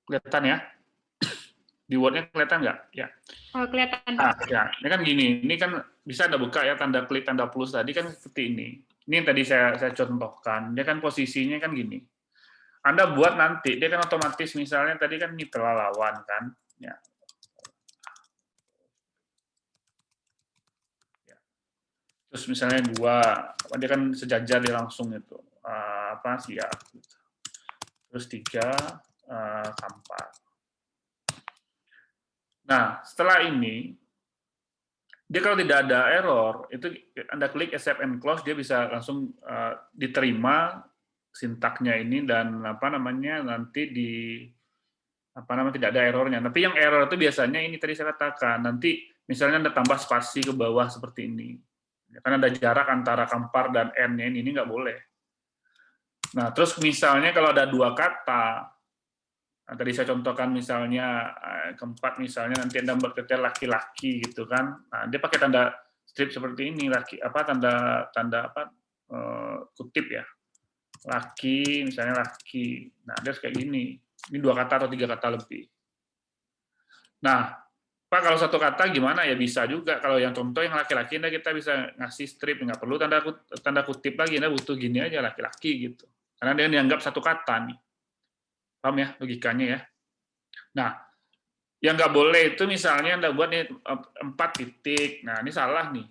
Kelihatan ya? Di Word-nya kelihatan nggak? Ya. Oh, kelihatan, Nah, Pak. ya, ini kan gini. Ini kan bisa Anda buka ya, tanda klik, tanda plus tadi kan seperti ini. Ini yang tadi saya contohkan. Dia kan posisinya kan gini. Anda buat nanti, dia kan otomatis misalnya tadi kan mitra lawan kan. Ya. Terus misalnya 2, dia kan sejajar dia langsung itu. Siap. Terus 3, Kampar. Nah, setelah ini, dia kalau tidak ada error, itu Anda klik accept and close, dia bisa langsung diterima sintaknya ini dan nanti tidak ada errornya. Tapi yang error itu biasanya ini tadi saya katakan, nanti misalnya Anda tambah spasi ke bawah seperti ini. Karena ada jarak antara Kampar dan N-nya ini nggak boleh. Nah, terus misalnya kalau ada 2 kata, nah, tadi saya contohkan misalnya keempat misalnya nanti Anda berkata laki-laki gitu kan. Nah, dia pakai tanda strip seperti ini tanda kutip ya. Laki misalnya laki. Nah, dia kayak gini. Ini 2 kata atau 3 kata lebih. Nah, Pak kalau 1 kata gimana ya bisa juga. Kalau yang contoh yang laki-laki kita bisa ngasih strip, nggak perlu tanda kutip lagi, Anda butuh gini aja laki-laki gitu. Karena dia dianggap 1 kata nih. Paham ya logikanya ya? Nah, yang nggak boleh itu misalnya Anda buat nih 4 titik. Nah, ini salah nih.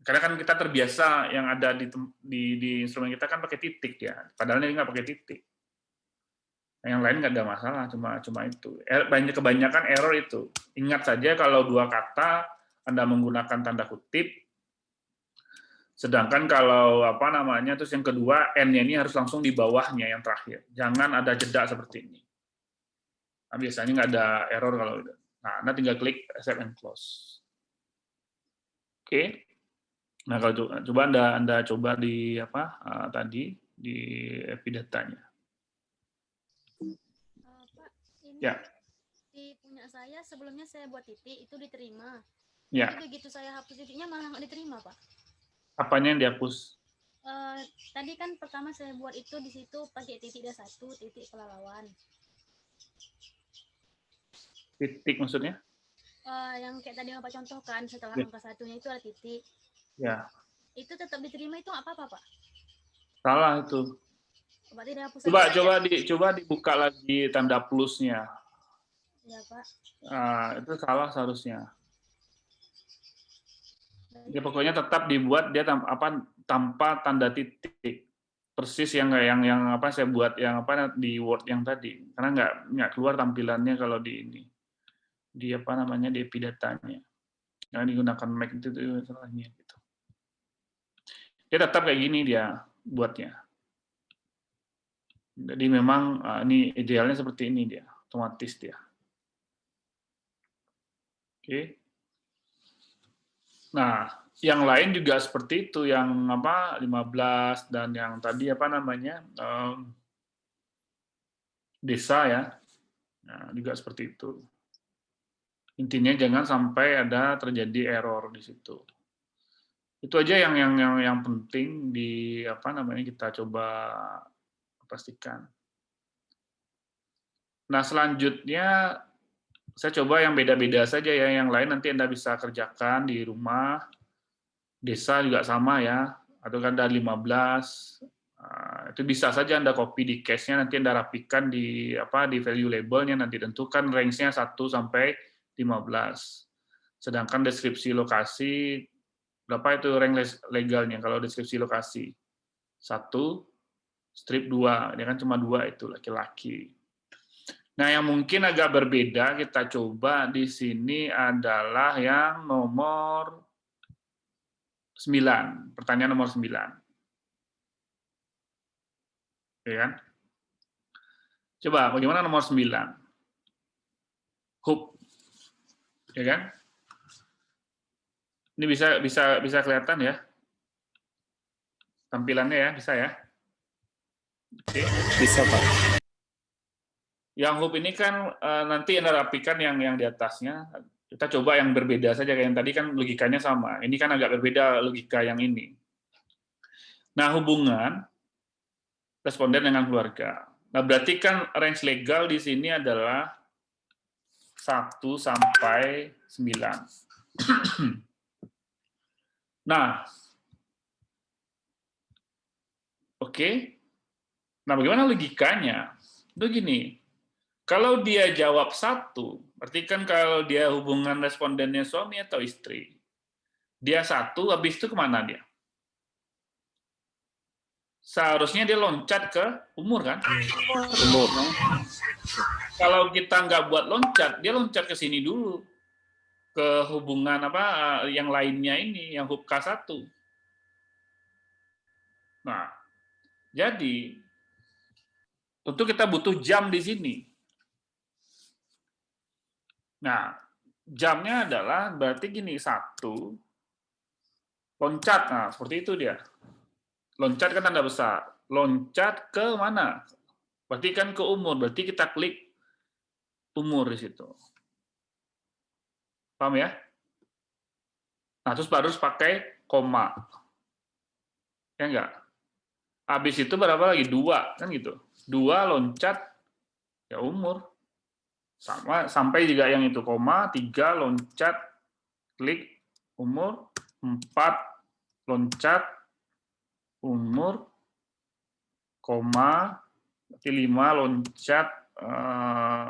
Karena kan kita terbiasa yang ada di instrumen kita kan pakai titik ya. Padahal ini nggak pakai titik. Nah, yang lain nggak ada masalah, cuma itu. Kebanyakan error itu. Ingat saja kalau 2 kata Anda menggunakan tanda kutip, sedangkan kalau terus yang kedua N-nya ini harus langsung di bawahnya yang terakhir. Jangan ada jeda seperti ini. Nah, biasanya nggak ada error kalau itu. Nah, Anda tinggal klik accept and close. Oke. Nah, kalau coba Anda coba di tadi di epidatanya. Pak, ini Ya. di punya saya sebelumnya saya buat titik itu diterima. Ya. Tapi begitu saya hapus titiknya malah nggak diterima, Pak. Apanya yang dihapus? Tadi kan pertama saya buat itu di situ pakai titik dan 1 titik pelalawan. Titik maksudnya? Yang kayak tadi Bapak contohkan setelah Ya. angka 1-nya itu ada titik. Ya. Itu tetap diterima itu nggak apa-apa, Pak? Salah itu. Berarti dihapus Coba dibuka lagi tanda plusnya. Ya, Pak. Itu salah seharusnya. Ya pokoknya tetap dibuat dia tanpa tanda titik. Persis yang saya buat yang di Word yang tadi. Karena nggak keluar tampilannya kalau di ini. Di di epidatanya. Yang digunakan Mac itu salahnya gitu. Dia tetap kayak gini dia buatnya. Jadi memang ini idealnya seperti ini dia, otomatis dia. Oke. Nah, yang lain juga seperti itu, yang 15 dan yang tadi desa ya. Nah, juga seperti itu. Intinya jangan sampai ada terjadi error di situ. Itu aja yang penting kita coba pastikan. Nah, selanjutnya saya coba yang beda-beda saja ya, yang lain nanti Anda bisa kerjakan di rumah. Desa juga sama ya, atau kan ada 15, itu bisa saja Anda copy di cache-nya, nanti Anda rapikan di value label-nya, nanti tentukan range-nya 1 sampai 15. Sedangkan deskripsi lokasi, berapa itu range legalnya kalau deskripsi lokasi? 1, strip 2, dia kan cuma 2 itu, laki-laki. Nah, yang mungkin agak berbeda kita coba di sini adalah yang nomor 9, pertanyaan nomor 9. Ya kan? Coba, bagaimana nomor 9? Hook. Ya kan? Ini bisa kelihatan ya tampilannya ya, bisa ya. Oke. Bisa, Pak. Yang hub ini kan nanti Anda rapikan yang di atasnya. Kita coba yang berbeda saja, kayak yang tadi kan logikanya sama. Ini kan agak berbeda logika yang ini. Nah, hubungan responden dengan keluarga. Nah, berarti kan range legal di sini adalah 1 sampai 9. Nah, oke. Nah, bagaimana logikanya? Itu gini, kalau dia jawab 1, berarti kan kalau dia hubungan respondennya suami atau istri, dia 1, habis itu kemana dia? Seharusnya dia loncat ke umur kan? Umur. Kalau kita nggak buat loncat, dia loncat ke sini dulu. Ke hubungan yang lainnya ini, yang hub K1. Nah, jadi tentu kita butuh jam di sini. Nah, jamnya adalah berarti gini, 1, loncat. Nah, seperti itu dia. Loncat kan tanda besar. Loncat ke mana? Berarti kan ke umur. Berarti kita klik umur di situ. Paham ya? Nah, terus baru pakai koma. Ya enggak? Habis itu berapa lagi? 2, kan gitu. 2 loncat, ya umur. Sama, sampai juga yang itu, koma, 3 loncat, klik umur, 4 loncat, umur, koma, 5 loncat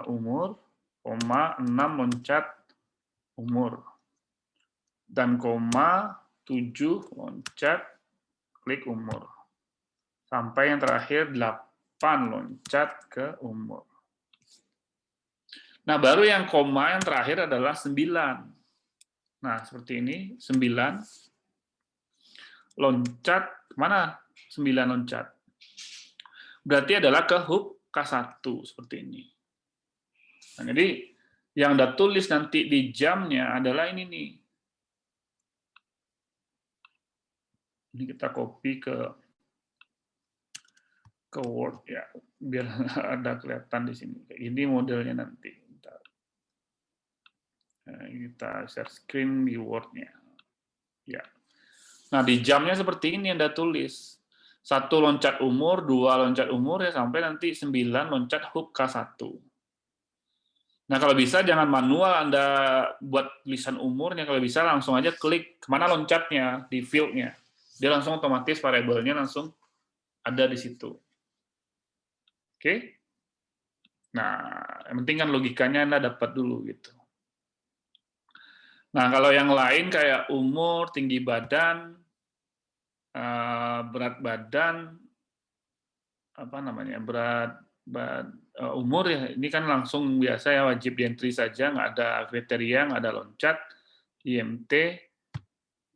umur, koma, 6 loncat umur, dan koma, 7 loncat, klik umur. Sampai yang terakhir 8 loncat ke umur. Nah, baru yang koma yang terakhir adalah 9. Nah, seperti ini, 9 loncat, kemana 9 loncat? Berarti adalah ke hub K1, seperti ini. Nah, jadi yang Anda tulis nanti di jamnya adalah ini nih. Ini kita copy ke Word ya, biar ada kelihatan di sini. Kayak ini modelnya nanti. Nah, kita share screen di Word-nya. Ya. Nah, di jamnya seperti ini Anda tulis. 1 loncat umur, 2 loncat umur, ya sampai nanti 9 loncat hub K1. Nah, kalau bisa jangan manual Anda buat tulisan umurnya, kalau bisa langsung aja klik kemana loncatnya, di field-nya. Dia langsung otomatis variabelnya langsung ada di situ. Oke? Nah, yang penting kan logikanya Anda dapat dulu gitu. Nah, kalau yang lain kayak umur, tinggi badan, berat badan, apa namanya, umur ya, ini kan langsung biasa ya, wajib di entry saja, nggak ada kriteria, nggak ada loncat, IMT.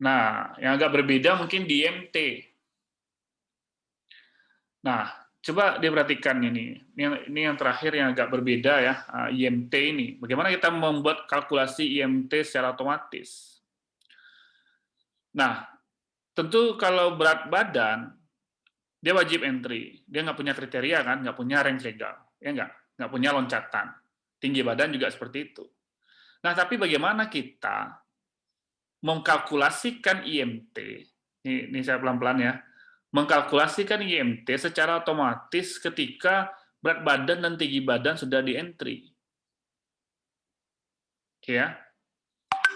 Nah, yang agak berbeda mungkin di IMT. Nah, coba diperhatikan ini yang terakhir yang agak berbeda ya, IMT ini. Bagaimana kita membuat kalkulasi IMT secara otomatis? Nah, tentu kalau berat badan, dia wajib entry. Dia nggak punya kriteria kan, nggak punya range legal. Ya nggak punya loncatan. Tinggi badan juga seperti itu. Nah, tapi bagaimana kita mengkalkulasikan IMT, ini saya pelan-pelan ya, mengkalkulasikan IMT secara otomatis ketika berat badan dan tinggi badan sudah di entry. Oke ya.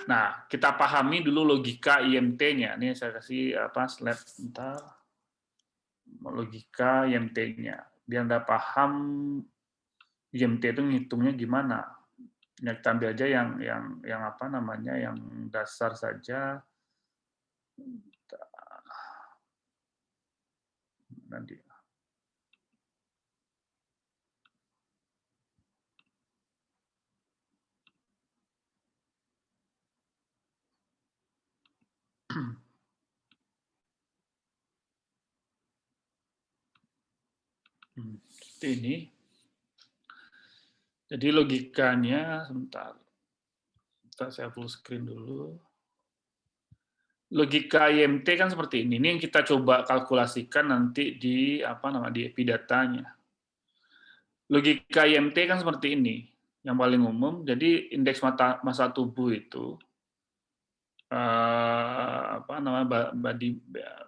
Nah, kita pahami dulu logika IMT-nya. Ini saya kasih slide bentar. Logika IMT-nya. Biar Anda paham IMT itu ngitungnya gimana. Ya, kita ambil aja yang apa namanya, yang dasar saja. Nanti. Seperti ini. Jadi logikanya, sebentar saya full screen dulu. logika IMT kan seperti ini. Ini yang kita coba kalkulasikan nanti di epidatanya. Logika IMT kan seperti ini, yang paling umum. Jadi indeks massa tubuh itu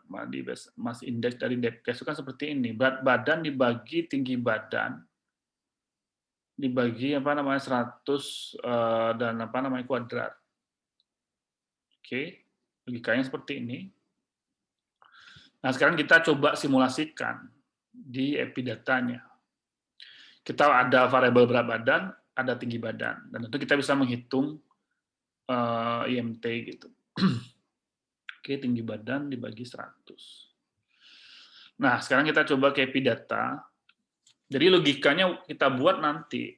body mass index dari Debcast itu kan seperti ini. Berat badan dibagi tinggi badan dibagi 100 dan kuadrat. Oke, logikanya seperti ini. Nah, sekarang kita coba simulasikan di epidatanya. Kita ada variabel berat badan, ada tinggi badan, dan tentu kita bisa menghitung IMT gitu. Oke, tinggi badan dibagi 100. Nah, sekarang kita coba ke epidata. Jadi logikanya kita buat nanti.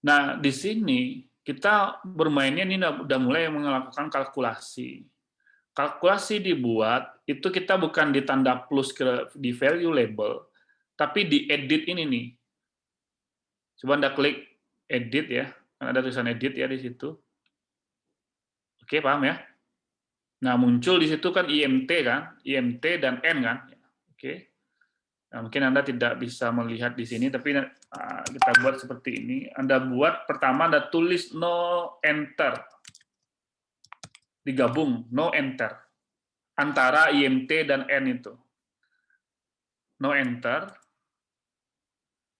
Nah, di sini kita bermainnya ini udah mulai melakukan kalkulasi. Kalkulasi dibuat, itu kita bukan di tanda plus di value label, tapi di edit ini nih. Coba Anda klik edit ya, kan ada tulisan edit ya di situ. Oke, paham ya? Nah, muncul di situ kan IMT kan, IMT dan N kan. Oke. Nah, mungkin Anda tidak bisa melihat di sini, tapi kita buat seperti ini. Anda buat, pertama Anda tulis no enter. Digabung, no enter. Antara IMT dan N itu. No enter.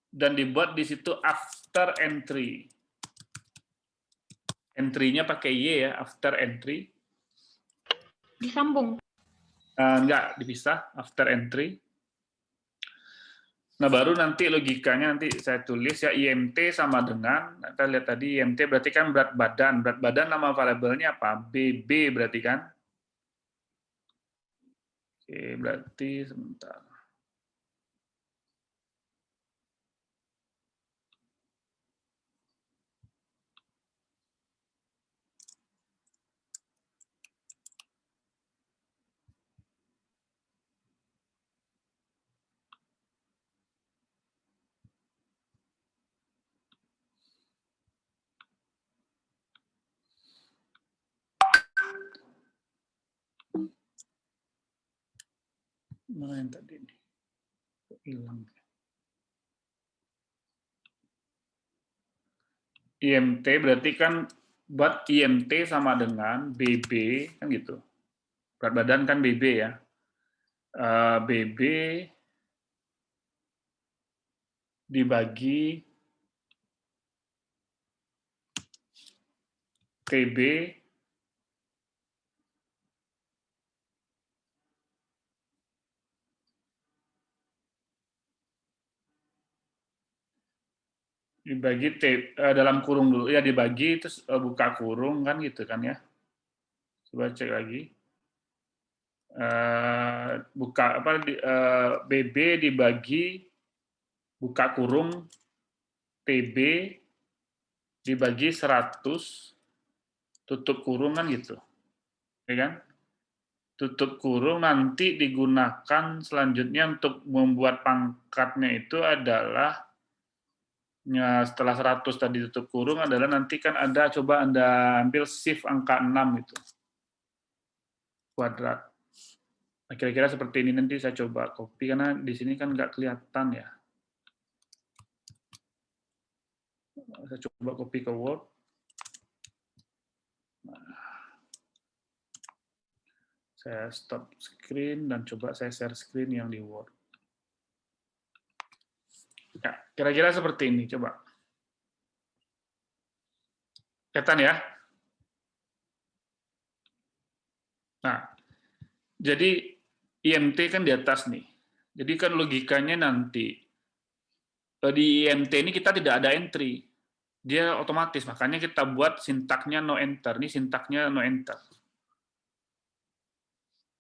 Dan dibuat di situ after entry. Entry-nya pakai Y ya, after entry. Disambung. Enggak, dipisah, after entry. Nah, baru nanti logikanya nanti saya tulis ya IMT sama dengan, kita lihat tadi IMT berarti kan berat badan. Berat badan nama variabelnya apa? BB berarti kan? Oke, berarti sebentar. Mana yang tadi ini? Hilang. IMT berarti kan buat IMT sama dengan BB kan gitu. Berat badan kan BB ya. BB dibagi TB dibagi dalam kurung dulu ya, dibagi terus buka kurung kan gitu kan ya. Coba cek lagi. BB dibagi buka kurung TB dibagi 100 tutup kurung kan gitu. Ya kan? Tutup kurung nanti digunakan selanjutnya untuk membuat pangkatnya itu adalah ya, setelah 100 tadi tutup kurung adalah nanti kan ada, coba Anda ambil shift angka 6 itu. Kuadrat. Nah, kira-kira seperti ini nanti saya coba copy karena di sini kan nggak kelihatan ya. Saya coba copy ke Word. Saya stop screen dan coba saya share screen yang di Word. Ya, kira-kira seperti ini, coba. Kelihatan ya? Nah, jadi IMT kan di atas nih. Jadi kan logikanya nanti, di IMT ini kita tidak ada entry. Dia otomatis, makanya kita buat sintaknya no enter. Ini sintaknya no enter.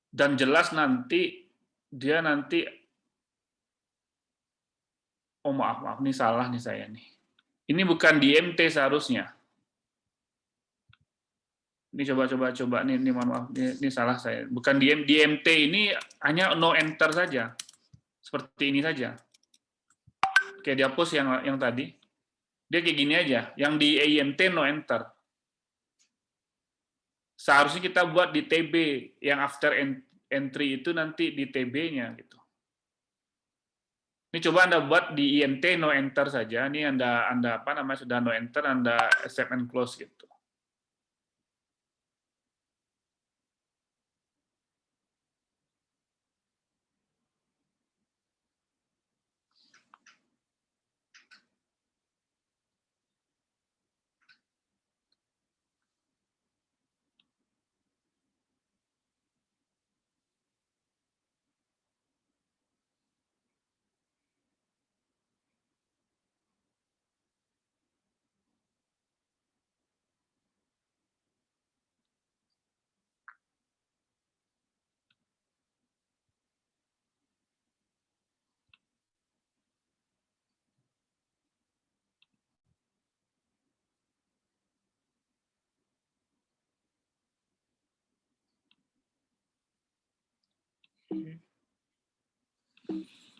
Dan jelas nanti dia nanti oh maaf ini salah nih saya nih. Ini bukan di IMT seharusnya. Ini coba nih mohon maaf ini salah saya. Bukan di IMT ini hanya no enter saja. Seperti ini saja. Oke, dihapus yang tadi. Dia kayak gini aja. Yang di IMT no enter. Seharusnya kita buat di TB, yang after entry itu nanti di TB-nya gitu. Ini coba Anda buat di IMT no enter saja. Ini Anda apa namanya sudah no enter, Anda accept and close gitu.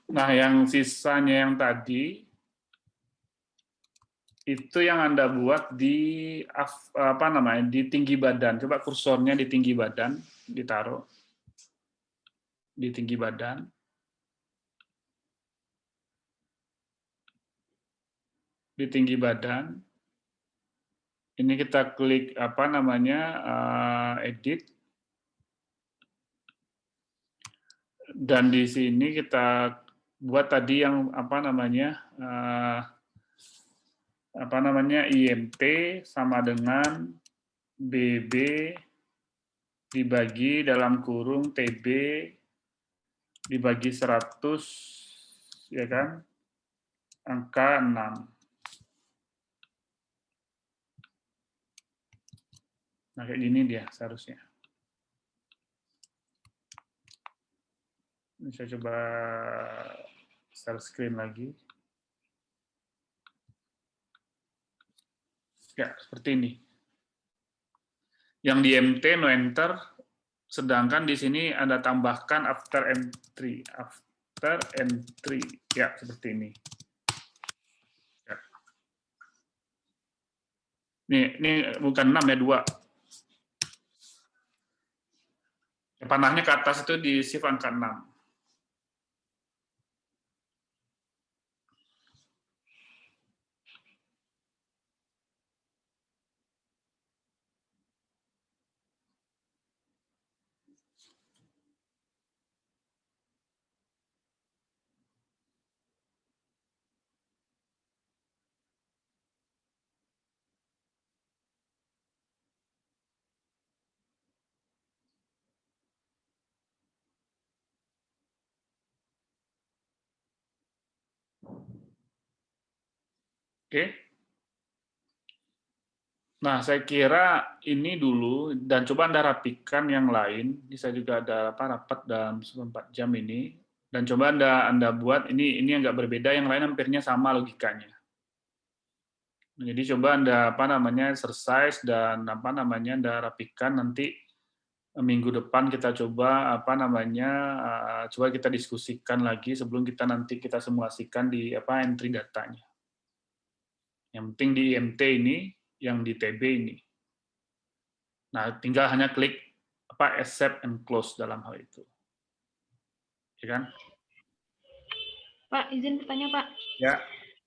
Nah, yang sisanya yang tadi itu yang Anda buat di apa namanya di tinggi badan. Coba kursornya di tinggi badan ditaruh di tinggi badan. Di tinggi badan. Ini kita klik apa namanya edit. Dan di sini kita buat tadi yang apa namanya IMT sama dengan BB dibagi dalam kurung TB dibagi 100 ya kan angka 6. Nah kayak gini dia seharusnya. Ini saya coba share screen lagi. Ya, seperti ini. Yang di MT no enter, sedangkan di sini Anda tambahkan after entry. After entry. Ya, seperti ini. Ya. Ini bukan 6 ya, 2. Panahnya ke atas itu di shift angka 6. Oke. Nah, saya kira ini dulu, dan coba Anda rapikan yang lain. Ini saya juga ada rapat dalam 4 jam ini. Dan coba Anda buat, ini agak berbeda, yang lain hampirnya sama logikanya. Jadi coba Anda exercise dan Anda rapikan nanti minggu depan kita coba coba kita diskusikan lagi sebelum kita simulasikan di entry datanya. Yang penting di IMT ini, yang di TB ini. Nah, tinggal hanya klik accept and close dalam hal itu. Ya kan? Pak, izin bertanya, Pak. Ya.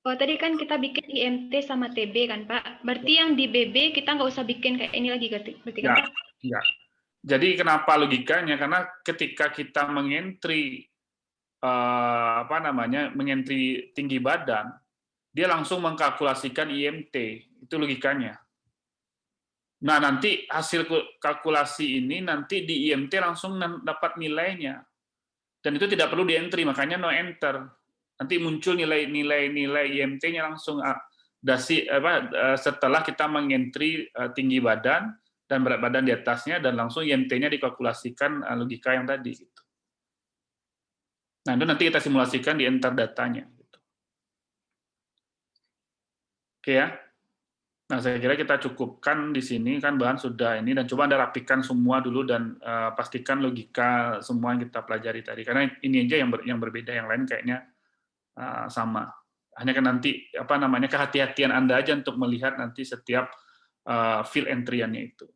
Oh, tadi kan kita bikin IMT sama TB kan, Pak? Berarti yang di BB kita nggak usah bikin kayak ini lagi, berarti kan, Pak? Ya. Jadi kenapa logikanya? Karena ketika kita mengentry mengentry tinggi badan, dia langsung mengkalkulasikan IMT, itu logikanya. Nah, nanti hasil kalkulasi ini nanti di IMT langsung dapat nilainya. Dan itu tidak perlu di-entry, makanya no enter. Nanti muncul nilai IMT-nya langsung setelah kita mengentry tinggi badan dan berat badan di atasnya, dan langsung IMT-nya dikalkulasikan logika yang tadi. Gitu. Nah, itu nanti kita simulasikan di enter datanya. Gitu. Oke ya. Nah, saya kira kita cukupkan di sini, kan bahan sudah ini, dan coba Anda rapikan semua dulu dan pastikan logika semua yang kita pelajari tadi. Karena ini aja yang berbeda, yang lain kayaknya sama. Hanya kan nanti kehati-hatian Anda aja untuk melihat nanti setiap field entry-annya itu.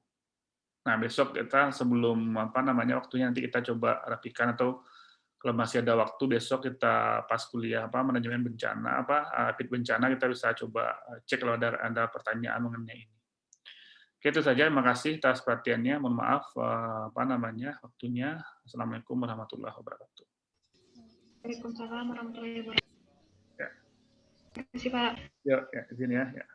Nah, besok kita sebelum waktunya nanti kita coba rapikan, atau kalau masih ada waktu besok kita pas kuliah manajemen bencana PIT bencana, kita bisa coba cek kalau ada pertanyaan mengenai ini. Oke, itu saja. Terima kasih atas perhatiannya. Mohon maaf waktunya. Assalamualaikum warahmatullahi wabarakatuh. Waalaikumsalam warahmatullahi wabarakatuh. Ya. Terima kasih Pak. Yuk, ya, izin ya.